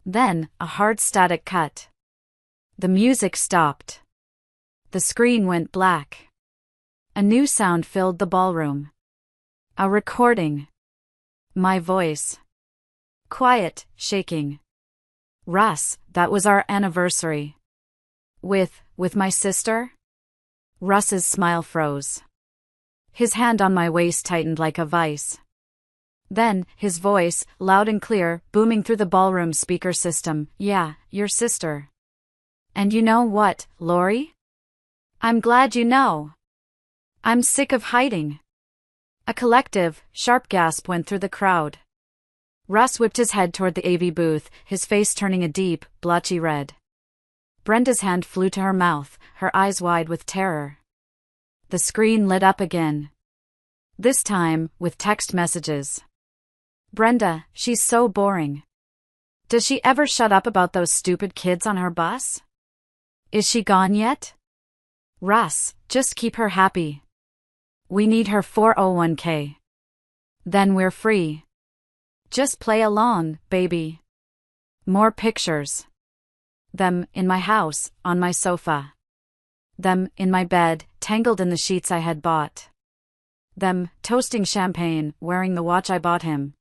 Then, a hard static cut. The music stopped. The screen went black. A new sound filled the ballroom. A recording. My voice. Quiet, shaking. Russ, that was our anniversary. With my sister? Russ's smile froze. His hand on my waist tightened like a vice. Then, his voice, loud and clear, booming through the ballroom speaker system, yeah, your sister. And you know what, Lori? I'm glad you know. I'm sick of hiding. A collective, sharp gasp went through the crowd. Russ whipped his head toward the AV booth, his face turning a deep, blotchy red. Brenda's hand flew to her mouth, her eyes wide with terror. The screen lit up again. This time, with text messages. Brenda, she's so boring. Does she ever shut up about those stupid kids on her bus? Is she gone yet? Russ, just keep her happy. We need her 401k. Then we're free. Just play along, baby. More pictures. Them, in my house, on my sofa. Them, in my bed, tangled in the sheets I had bought. Them, toasting champagne, wearing the watch I bought him.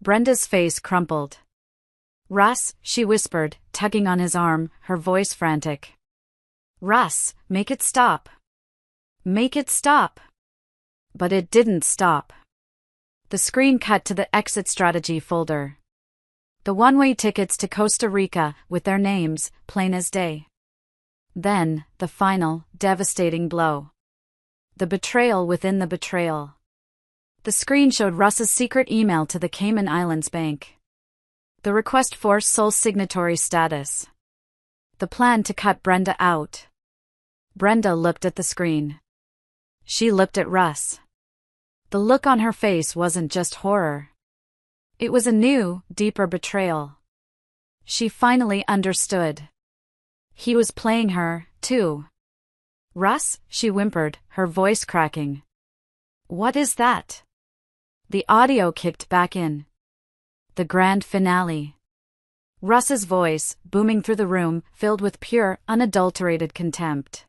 Brenda's face crumpled. Russ, she whispered, tugging on his arm, her voice frantic. Russ, make it stop. Make it stop. But it didn't stop. The screen cut to the exit strategy folder. The one-way tickets to Costa Rica, with their names, plain as day. Then, the final, devastating blow. The betrayal within the betrayal. The screen showed Russ's secret email to the Cayman Islands Bank. The request for sole signatory status. The plan to cut Brenda out. Brenda looked at the screen. She looked at Russ. The look on her face wasn't just horror. It was a new, deeper betrayal. She finally understood. He was playing her, too. Russ, she whimpered, her voice cracking. What is that? The audio kicked back in. The grand finale. Russ's voice, booming through the room, filled with pure, unadulterated contempt.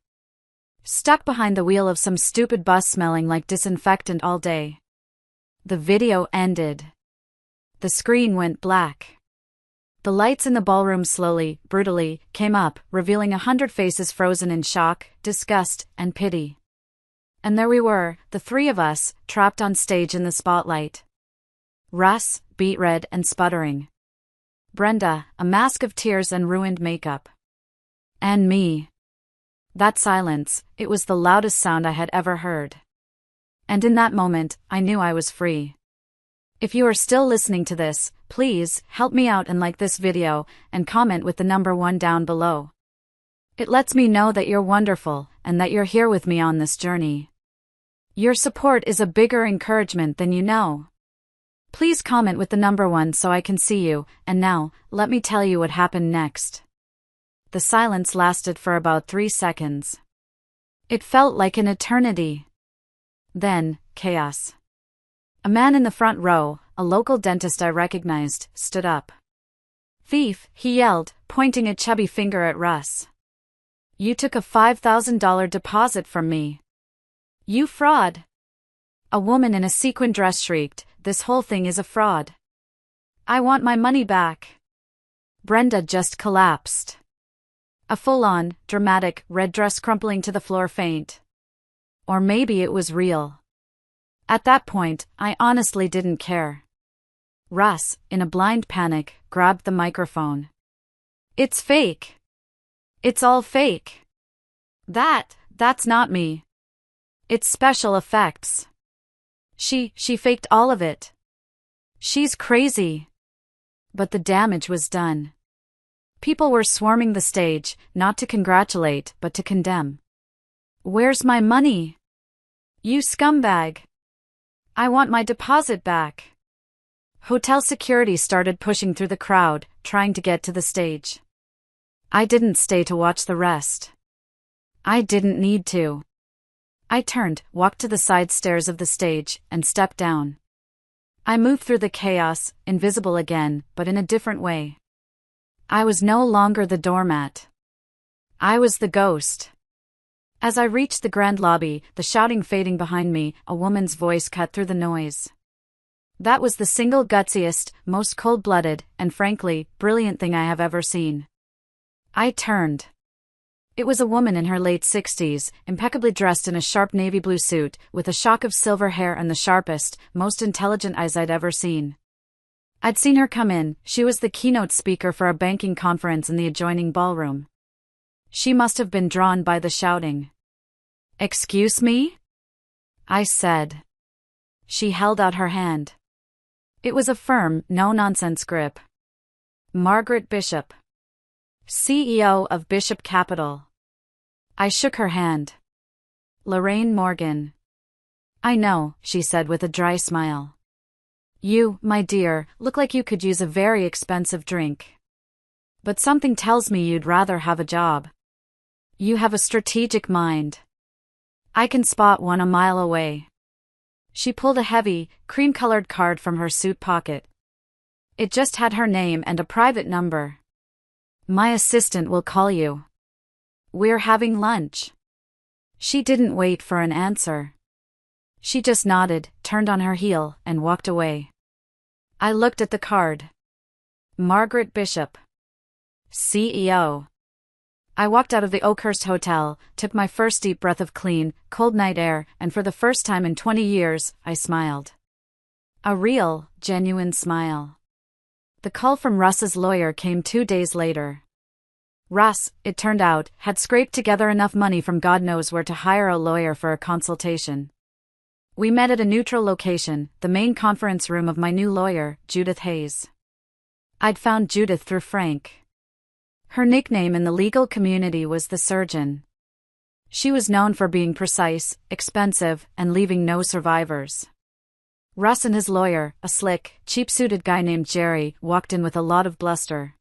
Stuck behind the wheel of some stupid bus smelling like disinfectant all day. The video ended. The screen went black. The lights in the ballroom slowly, brutally, came up, revealing 100 faces frozen in shock, disgust, and pity. And there we were, the three of us, trapped on stage in the spotlight. Russ, beet red and sputtering. Brenda, a mask of tears and ruined makeup. And me. That silence, it was the loudest sound I had ever heard. And in that moment, I knew I was free. If you are still listening to this, please, help me out and like this video, and comment with the number 1 down below. It lets me know that you're wonderful, and that you're here with me on this journey. Your support is a bigger encouragement than you know. Please comment with the number 1 so I can see you, and now, let me tell you what happened next. The silence lasted for about 3 seconds. It felt like an eternity. Then, chaos. A man in the front row, a local dentist I recognized, stood up. Thief, he yelled, pointing a chubby finger at Russ. You took a $5,000 deposit from me. You fraud. A woman in a sequin dress shrieked, this whole thing is a fraud. I want my money back. Brenda just collapsed. A full-on, dramatic, red dress crumpling to the floor faint. Or maybe it was real. At that point, I honestly didn't care. Russ, in a blind panic, grabbed the microphone. It's fake. It's all fake. That's not me. It's special effects. She faked all of it. She's crazy. But the damage was done. People were swarming the stage, not to congratulate, but to condemn. Where's my money? You scumbag. I want my deposit back. Hotel security started pushing through the crowd, trying to get to the stage. I didn't stay to watch the rest. I didn't need to. I turned, walked to the side stairs of the stage, and stepped down. I moved through the chaos, invisible again, but in a different way. I was no longer the doormat. I was the ghost. As I reached the grand lobby, the shouting fading behind me, a woman's voice cut through the noise. That was the single gutsiest, most cold-blooded, and frankly, brilliant thing I have ever seen. I turned. It was a woman in her late 60s, impeccably dressed in a sharp navy blue suit, with a shock of silver hair and the sharpest, most intelligent eyes I'd ever seen. I'd seen her come in. She was the keynote speaker for a banking conference in the adjoining ballroom. She must have been drawn by the shouting. "Excuse me?" I said. She held out her hand. It was a firm, no-nonsense grip. Margaret Bishop, CEO of Bishop Capital. I shook her hand. Lorraine Morgan. I know, she said with a dry smile. You, my dear, look like you could use a very expensive drink. But something tells me you'd rather have a job. You have a strategic mind. I can spot one a mile away. She pulled a heavy, cream-colored card from her suit pocket. It just had her name and a private number. My assistant will call you. We're having lunch. She didn't wait for an answer. She just nodded, turned on her heel, and walked away. I looked at the card. Margaret Bishop, CEO. I walked out of the Oakhurst Hotel, took my first deep breath of clean, cold night air, and for the first time in 20 years, I smiled. A real, genuine smile. The call from Russ's lawyer came 2 days later. Russ, it turned out, had scraped together enough money from God knows where to hire a lawyer for a consultation. We met at a neutral location, the main conference room of my new lawyer, Judith Hayes. I'd found Judith through Frank. Her nickname in the legal community was the Surgeon. She was known for being precise, expensive, and leaving no survivors. Russ and his lawyer, a slick, cheap-suited guy named Jerry, walked in with a lot of bluster.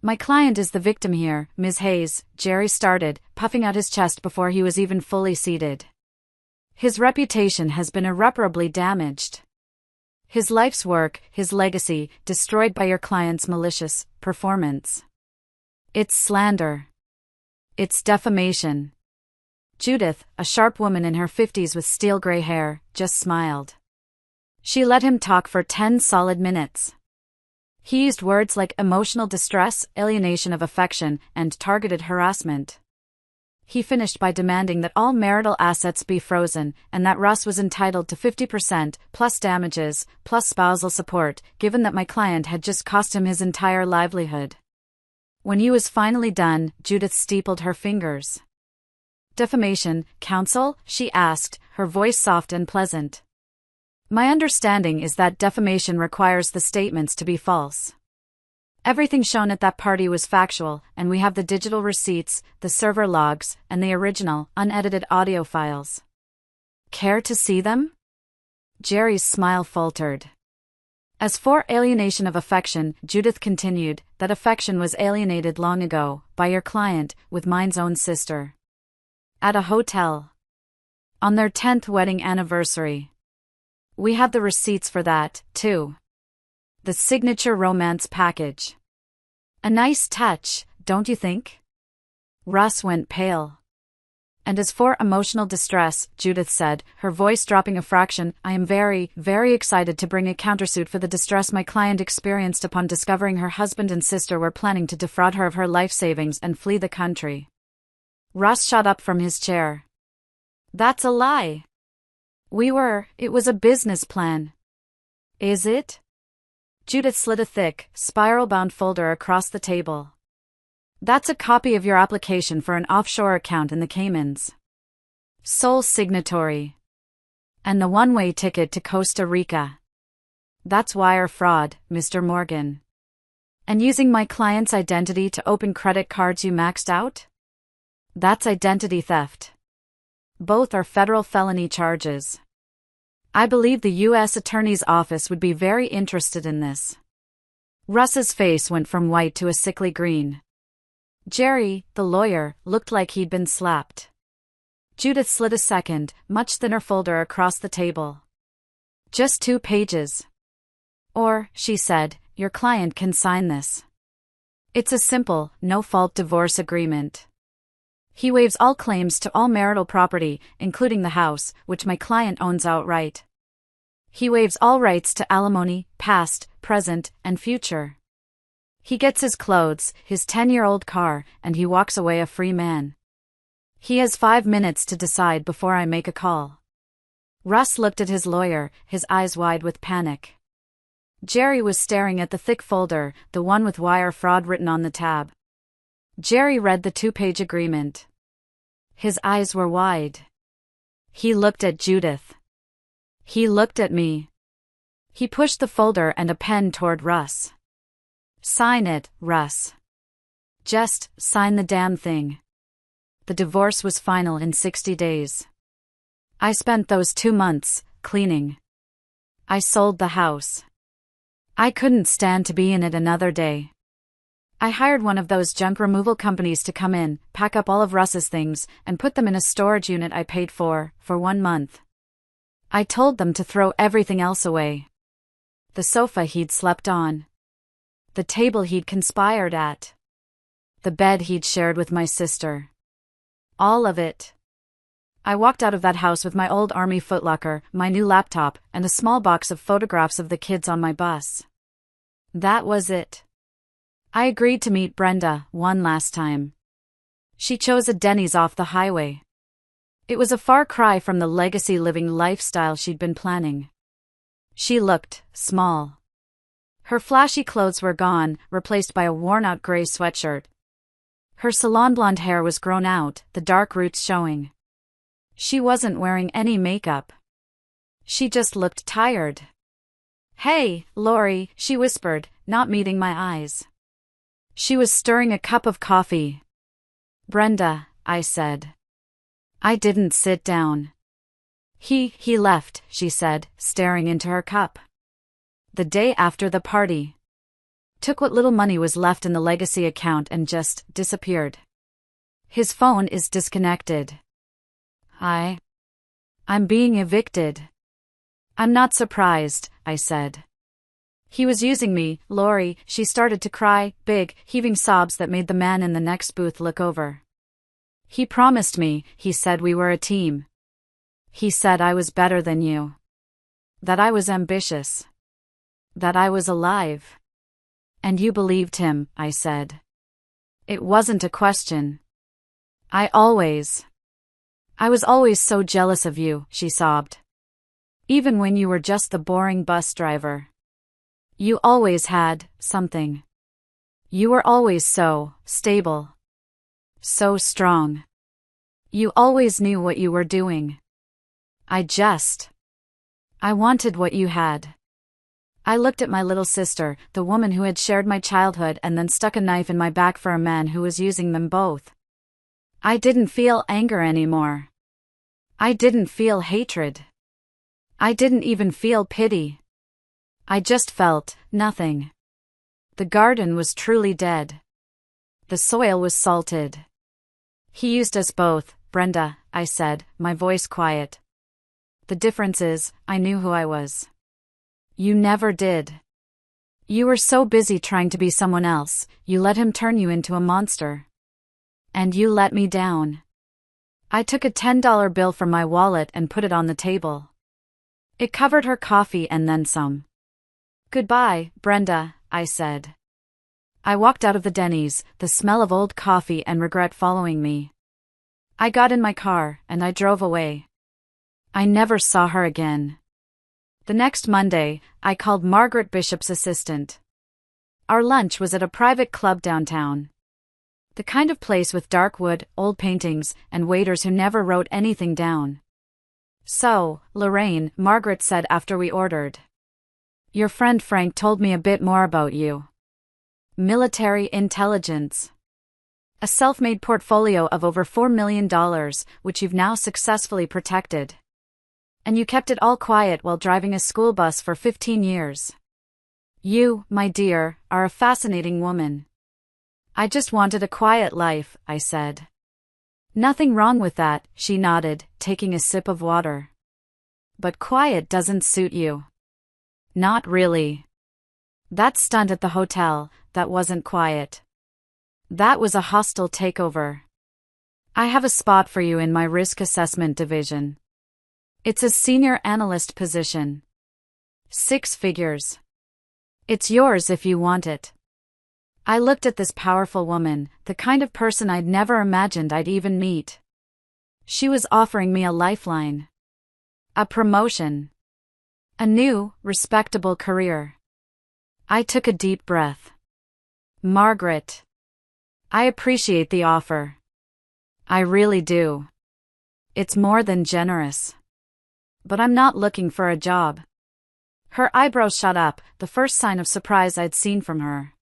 My client is the victim here, Ms. Hayes, Jerry started, puffing out his chest before he was even fully seated. His reputation has been irreparably damaged. His life's work, his legacy, destroyed by your client's malicious performance. It's slander. It's defamation. Judith, a sharp woman in her 50s with steel gray hair, just smiled. She let him talk for 10 solid minutes. He used words like emotional distress, alienation of affection, and targeted harassment. He finished by demanding that all marital assets be frozen, and that Russ was entitled to 50%, plus damages, plus spousal support, given that my client had just cost him his entire livelihood. When he was finally done, Judith steepled her fingers. Defamation, counsel? She asked, her voice soft and pleasant. My understanding is that defamation requires the statements to be false. Everything shown at that party was factual, and we have the digital receipts, the server logs, and the original, unedited audio files. Care to see them? Jerry's smile faltered. As for alienation of affection, Judith continued, that affection was alienated long ago, by your client, with mine's own sister. At a hotel. On their 10th wedding anniversary. We have the receipts for that, too. The signature romance package. A nice touch, don't you think? Russ went pale. And as for emotional distress, Judith said, her voice dropping a fraction, I am very, very excited to bring a countersuit for the distress my client experienced upon discovering her husband and sister were planning to defraud her of her life savings and flee the country. Russ shot up from his chair. That's a lie. It was a business plan. Is it? Judith slid a thick, spiral-bound folder across the table. That's a copy of your application for an offshore account in the Caymans. Sole signatory. And the one-way ticket to Costa Rica. That's wire fraud, Mr. Morgan. And using my client's identity to open credit cards you maxed out? That's identity theft. Both are federal felony charges. I believe the U.S. Attorney's Office would be very interested in this. Russ's face went from white to a sickly green. Jerry, the lawyer, looked like he'd been slapped. Judith slid a second, much thinner folder across the table. Just 2 pages. Or, she said, your client can sign this. It's a simple, no-fault divorce agreement. He waives all claims to all marital property, including the house, which my client owns outright. He waives all rights to alimony, past, present, and future. He gets his clothes, his 10-year-old car, and he walks away a free man. He has 5 minutes to decide before I make a call. Russ looked at his lawyer, his eyes wide with panic. Jerry was staring at the thick folder, the one with wire fraud written on the tab. Jerry read the 2-page agreement. His eyes were wide. He looked at Judith. He looked at me. He pushed the folder and a pen toward Russ. Sign it, Russ. Just sign the damn thing. The divorce was final in 60 days. I spent those 2 months cleaning. I sold the house. I couldn't stand to be in it another day. I hired one of those junk removal companies to come in, pack up all of Russ's things, and put them in a storage unit I paid for 1 month. I told them to throw everything else away. The sofa he'd slept on. The table he'd conspired at. The bed he'd shared with my sister. All of it. I walked out of that house with my old army footlocker, my new laptop, and a small box of photographs of the kids on my bus. That was it. I agreed to meet Brenda one last time. She chose a Denny's off the highway. It was a far cry from the legacy living lifestyle she'd been planning. She looked small. Her flashy clothes were gone, replaced by a worn-out gray sweatshirt. Her salon blonde hair was grown out, the dark roots showing. She wasn't wearing any makeup. She just looked tired. Hey, Lori, she whispered, not meeting my eyes. She was stirring a cup of coffee. Brenda, I said. I didn't sit down. He left, she said, staring into her cup. The day after the party. Took what little money was left in the legacy account and just disappeared. His phone is disconnected. I'm being evicted. I'm not surprised, I said. He was using me, Lori. She started to cry, big, heaving sobs that made the man in the next booth look over. He promised me, he said we were a team. He said I was better than you. That I was ambitious. That I was alive. And you believed him, I said. It wasn't a question. I was always so jealous of you, she sobbed. Even when you were just the boring bus driver. You always had something. You were always so stable. So strong. You always knew what you were doing. I wanted what you had. I looked at my little sister, the woman who had shared my childhood and then stuck a knife in my back for a man who was using them both. I didn't feel anger anymore. I didn't feel hatred. I didn't even feel pity. I just felt nothing. The garden was truly dead. The soil was salted. He used us both, Brenda, I said, my voice quiet. The difference is, I knew who I was. You never did. You were so busy trying to be someone else, you let him turn you into a monster. And you let me down. I took a $10 bill from my wallet and put it on the table. It covered her coffee and then some. "Goodbye, Brenda," I said. I walked out of the Denny's, the smell of old coffee and regret following me. I got in my car, and I drove away. I never saw her again. The next Monday, I called Margaret Bishop's assistant. Our lunch was at a private club downtown. The kind of place with dark wood, old paintings, and waiters who never wrote anything down. "So, Lorraine," Margaret said after we ordered. "Your friend Frank told me a bit more about you. Military intelligence. A self-made portfolio of over $4 million, which you've now successfully protected. And you kept it all quiet while driving a school bus for 15 years. You, my dear, are a fascinating woman." "I just wanted a quiet life," I said. "Nothing wrong with that," she nodded, taking a sip of water. "But quiet doesn't suit you." "Not really. That stunt at the hotel, that wasn't quiet. That was a hostile takeover. I have a spot for you in my risk assessment division. It's a senior analyst position. 6 figures. It's yours if you want it." I looked at this powerful woman, the kind of person I'd never imagined I'd even meet. She was offering me a lifeline. A promotion. A new, respectable career. I took a deep breath. "Margaret, I appreciate the offer. I really do. It's more than generous. But I'm not looking for a job." Her eyebrows shot up, the first sign of surprise I'd seen from her.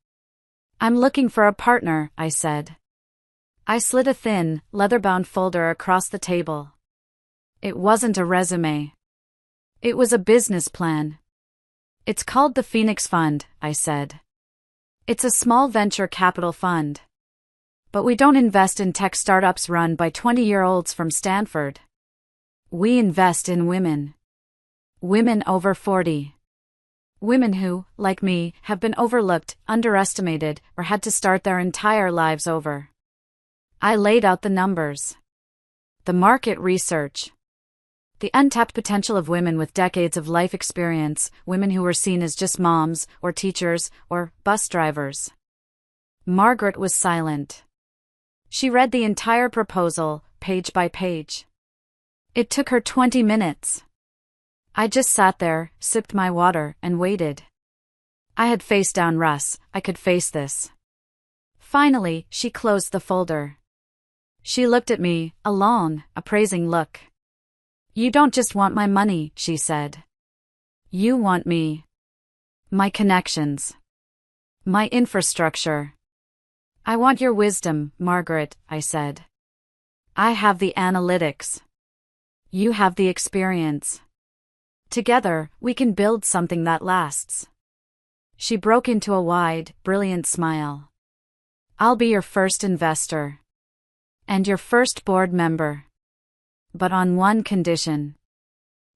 "I'm looking for a partner," I said. I slid a thin, leather-bound folder across the table. It wasn't a resume. It was a business plan. "It's called the Phoenix Fund," I said. "It's a small venture capital fund. But we don't invest in tech startups run by 20-year-olds from Stanford. We invest in women. Women over 40. Women who, like me, have been overlooked, underestimated, or had to start their entire lives over." I laid out the numbers. The market research. The untapped potential of women with decades of life experience, women who were seen as just moms, or teachers, or bus drivers. Margaret was silent. She read the entire proposal, page by page. It took her 20 minutes. I just sat there, sipped my water, and waited. I had faced down Russ, I could face this. Finally, she closed the folder. She looked at me, a long, appraising look. "You don't just want my money," she said. "You want me. My connections. My infrastructure. I want your wisdom, Margaret," I said. "I have the analytics. You have the experience. Together, we can build something that lasts." She broke into a wide, brilliant smile. "I'll be your first investor. And your first board member. But on one condition."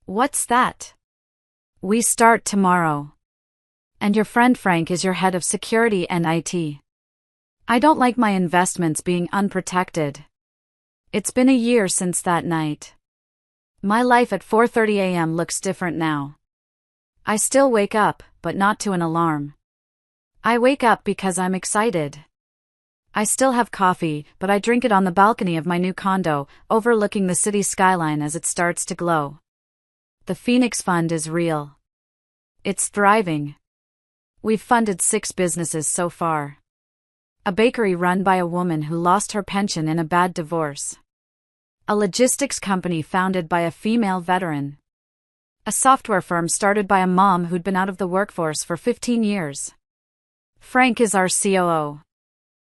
"What's that?" "We start tomorrow. And your friend Frank is your head of security and IT. I don't like my investments being unprotected. It's been a year since that night. My life at 4:30 a.m. looks different now. I still wake up, but not to an alarm. I wake up because I'm excited. I still have coffee, but I drink it on the balcony of my new condo, overlooking the city skyline as it starts to glow. The Phoenix Fund is real. It's thriving. We've funded 6 businesses so far. A bakery run by a woman who lost her pension in a bad divorce. A logistics company founded by a female veteran. A software firm started by a mom who'd been out of the workforce for 15 years. Frank is our COO.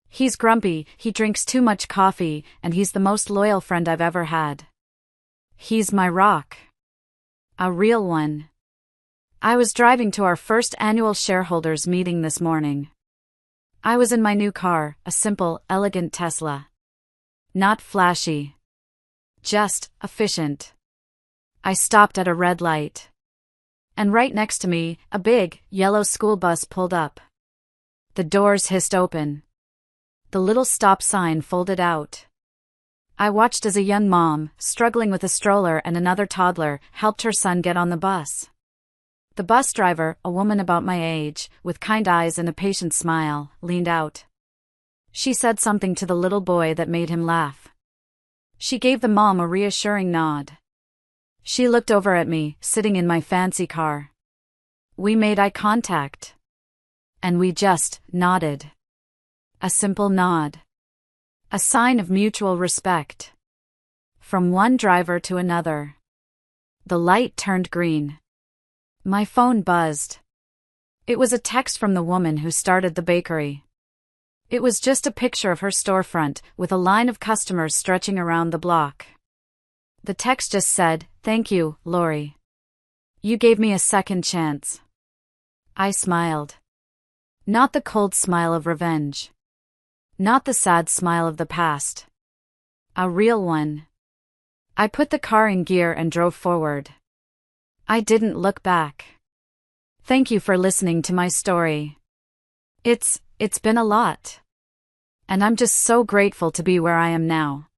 He's grumpy, he drinks too much coffee, and he's the most loyal friend I've ever had. He's my rock. A real one. I was driving to our first annual shareholders meeting this morning. I was in my new car, a simple, elegant Tesla. Not flashy. Just efficient. I stopped at a red light. And right next to me, a big, yellow school bus pulled up. The doors hissed open. The little stop sign folded out. I watched as a young mom, struggling with a stroller and another toddler, helped her son get on the bus. The bus driver, a woman about my age, with kind eyes and a patient smile, leaned out. She said something to the little boy that made him laugh. She gave the mom a reassuring nod. She looked over at me, sitting in my fancy car. We made eye contact. And we just nodded. A simple nod. A sign of mutual respect. From one driver to another. The light turned green. My phone buzzed. It was a text from the woman who started the bakery. It was just a picture of her storefront, with a line of customers stretching around the block. The text just said, "Thank you, Lori. You gave me a second chance." I smiled. Not the cold smile of revenge. Not the sad smile of the past. A real one. I put the car in gear and drove forward. I didn't look back. Thank you for listening to my story. It's been a lot. And I'm just so grateful to be where I am now.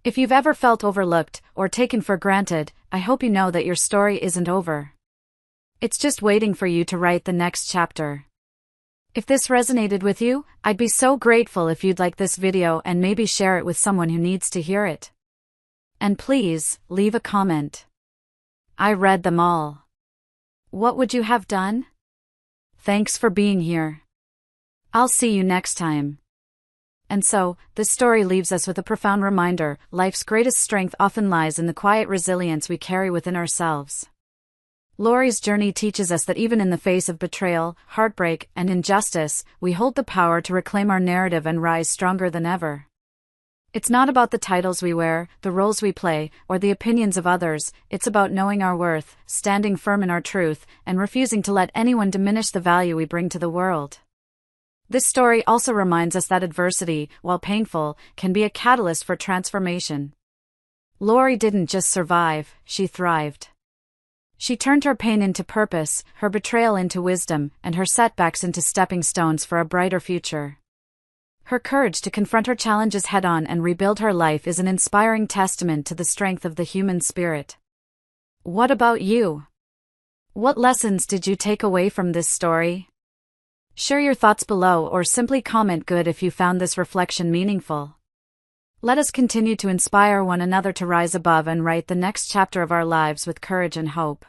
If you've ever felt overlooked or taken for granted, I hope you know that your story isn't over. It's just waiting for you to write the next chapter. If this resonated with you, I'd be so grateful if you'd like this video and maybe share it with someone who needs to hear it. And please, leave a comment. I read them all. What would you have done? Thanks for being here. I'll see you next time. And so, this story leaves us with a profound reminder: life's greatest strength often lies in the quiet resilience we carry within ourselves. Lori's journey teaches us that even in the face of betrayal, heartbreak, and injustice, we hold the power to reclaim our narrative and rise stronger than ever. It's not about the titles we wear, the roles we play, or the opinions of others. It's about knowing our worth, standing firm in our truth, and refusing to let anyone diminish the value we bring to the world. This story also reminds us that adversity, while painful, can be a catalyst for transformation. Lori didn't just survive, she thrived. She turned her pain into purpose, her betrayal into wisdom, and her setbacks into stepping stones for a brighter future. Her courage to confront her challenges head-on and rebuild her life is an inspiring testament to the strength of the human spirit. What about you? What lessons did you take away from this story? Share your thoughts below or simply comment good if you found this reflection meaningful. Let us continue to inspire one another to rise above and write the next chapter of our lives with courage and hope.